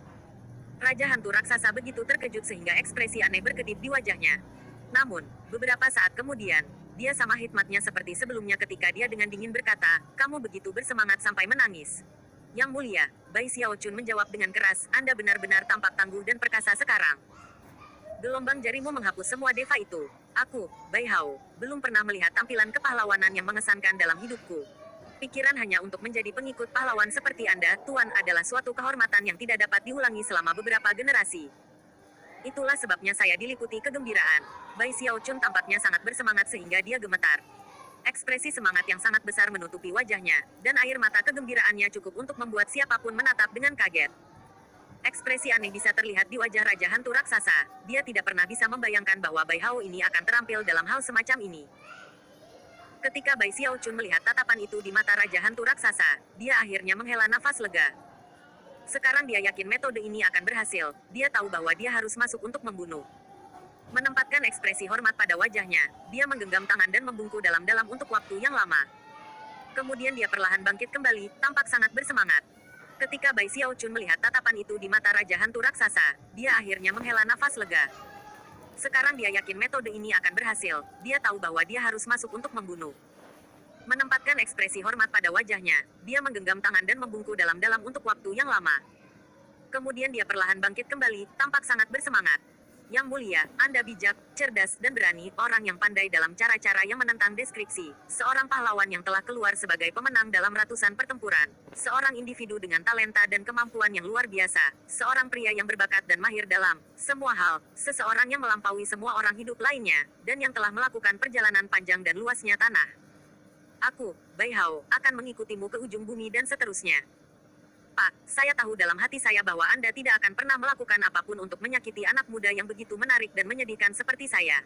Raja Hantu Raksasa begitu terkejut sehingga ekspresi aneh berkedip di wajahnya. Namun, beberapa saat kemudian, dia sama hikmatnya seperti sebelumnya ketika dia dengan dingin berkata, "Kamu begitu bersemangat sampai menangis." Yang mulia, Bai Xiaochun menjawab dengan keras, "Anda benar-benar tampak tangguh dan perkasa sekarang." Gelombang jarimu menghapus semua deva itu. Aku, Bai Hao, belum pernah melihat tampilan kepahlawanan yang mengesankan dalam hidupku. Pikiran hanya untuk menjadi pengikut pahlawan seperti Anda, Tuan, adalah suatu kehormatan yang tidak dapat diulangi selama beberapa generasi. Itulah sebabnya saya diliputi kegembiraan. Bai Xiaochun tampaknya sangat bersemangat sehingga dia gemetar. Ekspresi semangat yang sangat besar menutupi wajahnya, dan air mata kegembiraannya cukup untuk membuat siapapun menatap dengan kaget. Ekspresi aneh bisa terlihat di wajah Raja Hantu Raksasa. Dia tidak pernah bisa membayangkan bahwa Bai Hao ini akan terampil dalam hal semacam ini. Ketika Bai Xiaochun melihat tatapan itu di mata Raja Hantu Raksasa, dia akhirnya menghela nafas lega. Sekarang dia yakin metode ini akan berhasil. Dia tahu bahwa dia harus masuk untuk membunuh. Menempatkan ekspresi hormat pada wajahnya, dia menggenggam tangan dan membungkuk dalam-dalam untuk waktu yang lama. Kemudian dia perlahan bangkit kembali, tampak sangat bersemangat. Ketika Bai Xiaochun melihat tatapan itu di mata Raja Hantu Raksasa, dia akhirnya menghela nafas lega. Sekarang dia yakin metode ini akan berhasil. Dia tahu bahwa dia harus masuk untuk membunuh. Menempatkan ekspresi hormat pada wajahnya, dia menggenggam tangan dan membungkuk dalam-dalam untuk waktu yang lama. Kemudian dia perlahan bangkit kembali, tampak sangat bersemangat. Yang mulia, Anda bijak, cerdas, dan berani, orang yang pandai dalam cara-cara yang menentang deskripsi. Seorang pahlawan yang telah keluar sebagai pemenang dalam ratusan pertempuran. Seorang individu dengan talenta dan kemampuan yang luar biasa. Seorang pria yang berbakat dan mahir dalam semua hal. Seseorang yang melampaui semua orang hidup lainnya, dan yang telah melakukan perjalanan panjang dan luasnya tanah. Aku, Bai Hao, akan mengikutimu ke ujung bumi dan seterusnya. Pak, saya tahu dalam hati saya bahwa Anda tidak akan pernah melakukan apapun untuk menyakiti anak muda yang begitu menarik dan menyedihkan seperti saya.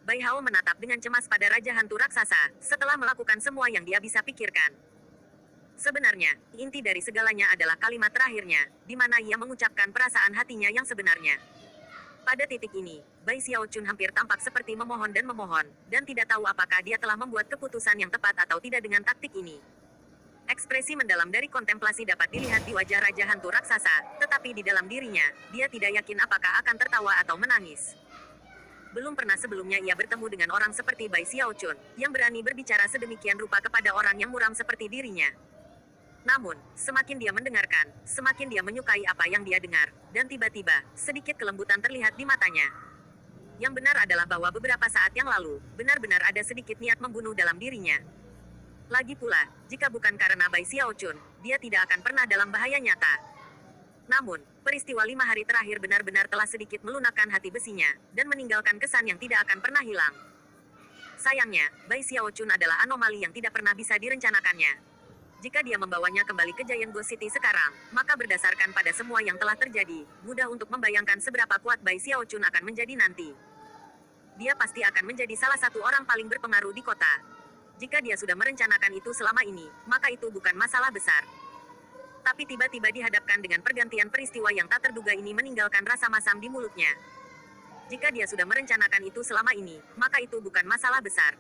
Bai Hao menatap dengan cemas pada Raja Hantu Raksasa, setelah melakukan semua yang dia bisa pikirkan. Sebenarnya, inti dari segalanya adalah kalimat terakhirnya, di mana ia mengucapkan perasaan hatinya yang sebenarnya. Pada titik ini, Bai Xiaochun hampir tampak seperti memohon, dan tidak tahu apakah dia telah membuat keputusan yang tepat atau tidak dengan taktik ini. Ekspresi mendalam dari kontemplasi dapat dilihat di wajah Raja Hantu Raksasa, tetapi di dalam dirinya, dia tidak yakin apakah akan tertawa atau menangis. Belum pernah sebelumnya ia bertemu dengan orang seperti Bai Xiaochun, yang berani berbicara sedemikian rupa kepada orang yang muram seperti dirinya. Namun, semakin dia mendengarkan, semakin dia menyukai apa yang dia dengar, dan tiba-tiba, sedikit kelembutan terlihat di matanya. Yang benar adalah bahwa beberapa saat yang lalu, benar-benar ada sedikit niat membunuh dalam dirinya. Lagi pula, jika bukan karena Bai Xiaochun, dia tidak akan pernah dalam bahaya nyata. Namun, peristiwa 5 hari terakhir benar-benar telah sedikit melunakkan hati besinya, dan meninggalkan kesan yang tidak akan pernah hilang. Sayangnya, Bai Xiaochun adalah anomali yang tidak pernah bisa direncanakannya. Jika dia membawanya kembali ke Giant Ghost City sekarang, maka berdasarkan pada semua yang telah terjadi, mudah untuk membayangkan seberapa kuat Bai Xiaochun akan menjadi nanti. Dia pasti akan menjadi salah satu orang paling berpengaruh di kota. Jika dia sudah merencanakan itu selama ini, maka itu bukan masalah besar. Tapi tiba-tiba dihadapkan dengan pergantian peristiwa yang tak terduga ini meninggalkan rasa masam di mulutnya. Jika dia sudah merencanakan itu selama ini, maka itu bukan masalah besar.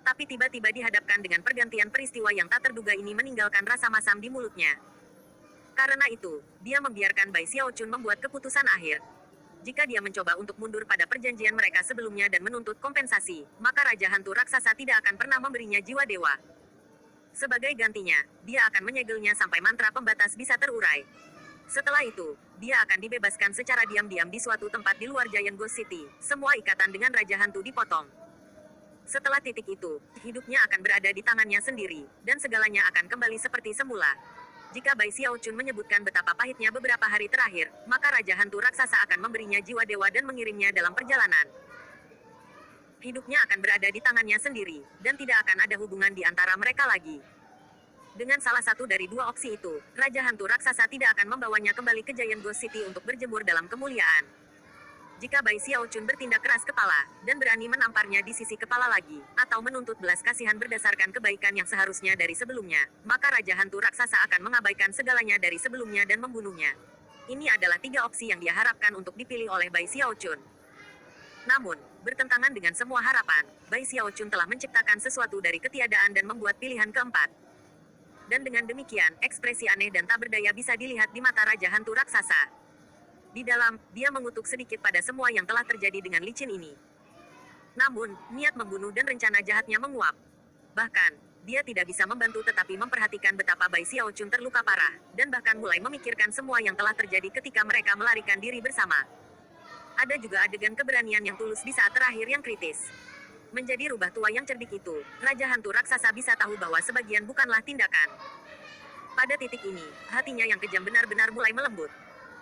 Tapi tiba-tiba dihadapkan dengan pergantian peristiwa yang tak terduga ini meninggalkan rasa masam di mulutnya. Karena itu, dia membiarkan Bai Xiaochun membuat keputusan akhir. Jika dia mencoba untuk mundur pada perjanjian mereka sebelumnya dan menuntut kompensasi, maka Raja Hantu Raksasa tidak akan pernah memberinya jiwa dewa. Sebagai gantinya, dia akan menyegelnya sampai mantra pembatas bisa terurai. Setelah itu, dia akan dibebaskan secara diam-diam di suatu tempat di luar Giant Ghost City. Semua ikatan dengan Raja Hantu dipotong. Setelah titik itu, hidupnya akan berada di tangannya sendiri, dan segalanya akan kembali seperti semula. Jika Bai Xiaochun menyebutkan betapa pahitnya beberapa hari terakhir, maka Raja Hantu Raksasa akan memberinya jiwa dewa dan mengirimnya dalam perjalanan. Hidupnya akan berada di tangannya sendiri, dan tidak akan ada hubungan di antara mereka lagi. Dengan salah satu dari dua opsi itu, Raja Hantu Raksasa tidak akan membawanya kembali ke Giant Ghost City untuk berjemur dalam kemuliaan. Jika Bai Xiaochun bertindak keras kepala, dan berani menamparnya di sisi kepala lagi, atau menuntut belas kasihan berdasarkan kebaikan yang seharusnya dari sebelumnya, maka Raja Hantu Raksasa akan mengabaikan segalanya dari sebelumnya dan membunuhnya. Ini adalah 3 opsi yang dia harapkan untuk dipilih oleh Bai Xiaochun. Namun, bertentangan dengan semua harapan, Bai Xiaochun telah menciptakan sesuatu dari ketiadaan dan membuat pilihan keempat. Dan dengan demikian, ekspresi aneh dan tak berdaya bisa dilihat di mata Raja Hantu Raksasa. Di dalam, dia mengutuk sedikit pada semua yang telah terjadi dengan licin ini. Namun, niat membunuh dan rencana jahatnya menguap. Bahkan, dia tidak bisa membantu tetapi memperhatikan betapa Bai Xiaochun terluka parah, dan bahkan mulai memikirkan semua yang telah terjadi ketika mereka melarikan diri bersama. Ada juga adegan keberanian yang tulus di saat terakhir yang kritis. Menjadi rubah tua yang cerdik itu, Raja Hantu Raksasa bisa tahu bahwa sebagian bukanlah tindakan. Pada titik ini, hatinya yang kejam benar-benar mulai melembut.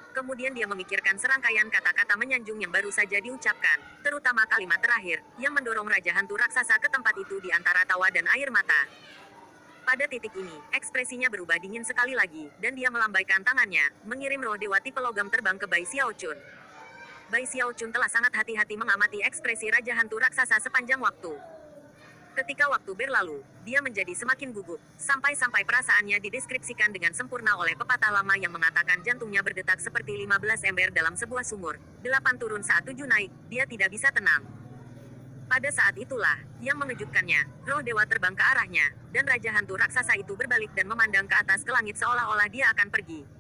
Kemudian dia memikirkan serangkaian kata-kata menyanjung yang baru saja diucapkan, terutama kalimat terakhir, yang mendorong Raja Hantu Raksasa ke tempat itu di antara tawa dan air mata. Pada titik ini, ekspresinya berubah dingin sekali lagi, dan dia melambaikan tangannya, mengirim roh dewa tipe logam terbang ke Bai Xiaochun. Bai Xiaochun telah sangat hati-hati mengamati ekspresi Raja Hantu Raksasa sepanjang waktu. Ketika waktu berlalu, dia menjadi semakin gugup, sampai-sampai perasaannya dideskripsikan dengan sempurna oleh pepatah lama yang mengatakan jantungnya berdetak seperti 15 ember dalam sebuah sumur. 8 turun saat 7 naik, dia tidak bisa tenang. Pada saat itulah, yang mengejutkannya, roh dewa terbang ke arahnya, dan Raja Hantu Raksasa itu berbalik dan memandang ke atas ke langit seolah-olah dia akan pergi.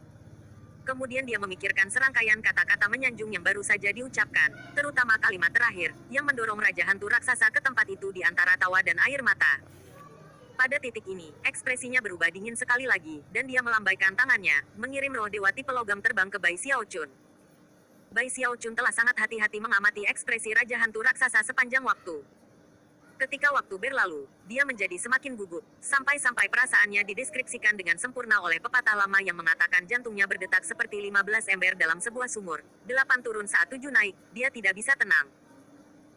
Kemudian dia memikirkan serangkaian kata-kata menyanjung yang baru saja diucapkan, terutama kalimat terakhir, yang mendorong Raja Hantu Raksasa ke tempat itu di antara tawa dan air mata. Pada titik ini, ekspresinya berubah dingin sekali lagi, dan dia melambaikan tangannya, mengirim roh dewa tipe logam terbang ke Bai Xiaochun. Bai Xiaochun telah sangat hati-hati mengamati ekspresi Raja Hantu Raksasa sepanjang waktu. Ketika waktu berlalu, dia menjadi semakin gugup, sampai-sampai perasaannya dideskripsikan dengan sempurna oleh pepatah lama yang mengatakan jantungnya berdetak seperti 15 ember dalam sebuah sumur. 8 turun saat 7 naik, dia tidak bisa tenang.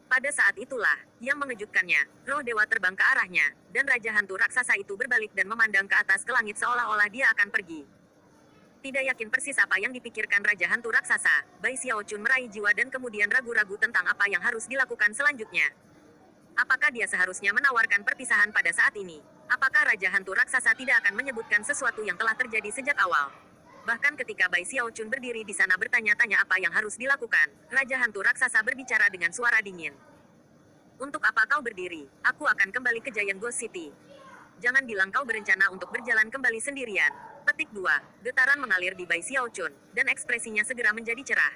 Pada saat itulah, yang mengejutkannya, roh dewa terbang ke arahnya, dan Raja Hantu Raksasa itu berbalik dan memandang ke atas ke langit seolah-olah dia akan pergi. Tidak yakin persis apa yang dipikirkan Raja Hantu Raksasa, Bai Xiaochun meraih jiwa dan kemudian ragu-ragu tentang apa yang harus dilakukan selanjutnya. Apakah dia seharusnya menawarkan perpisahan pada saat ini? Apakah Raja Hantu Raksasa tidak akan menyebutkan sesuatu yang telah terjadi sejak awal? Bahkan ketika Bai Xiaochun berdiri di sana bertanya-tanya apa yang harus dilakukan, Raja Hantu Raksasa berbicara dengan suara dingin. Untuk apa kau berdiri? Aku akan kembali ke Giant Ghost City. Jangan bilang kau berencana untuk berjalan kembali sendirian. Petik 2. Getaran mengalir di Bai Xiaochun, dan ekspresinya segera menjadi cerah.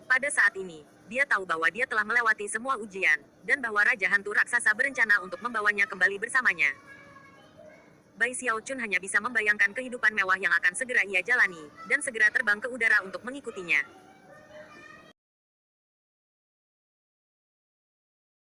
Pada saat ini, dia tahu bahwa dia telah melewati semua ujian, dan bahwa Raja Hantu Raksasa berencana untuk membawanya kembali bersamanya. Bai Xiaochun hanya bisa membayangkan kehidupan mewah yang akan segera ia jalani, dan segera terbang ke udara untuk mengikutinya.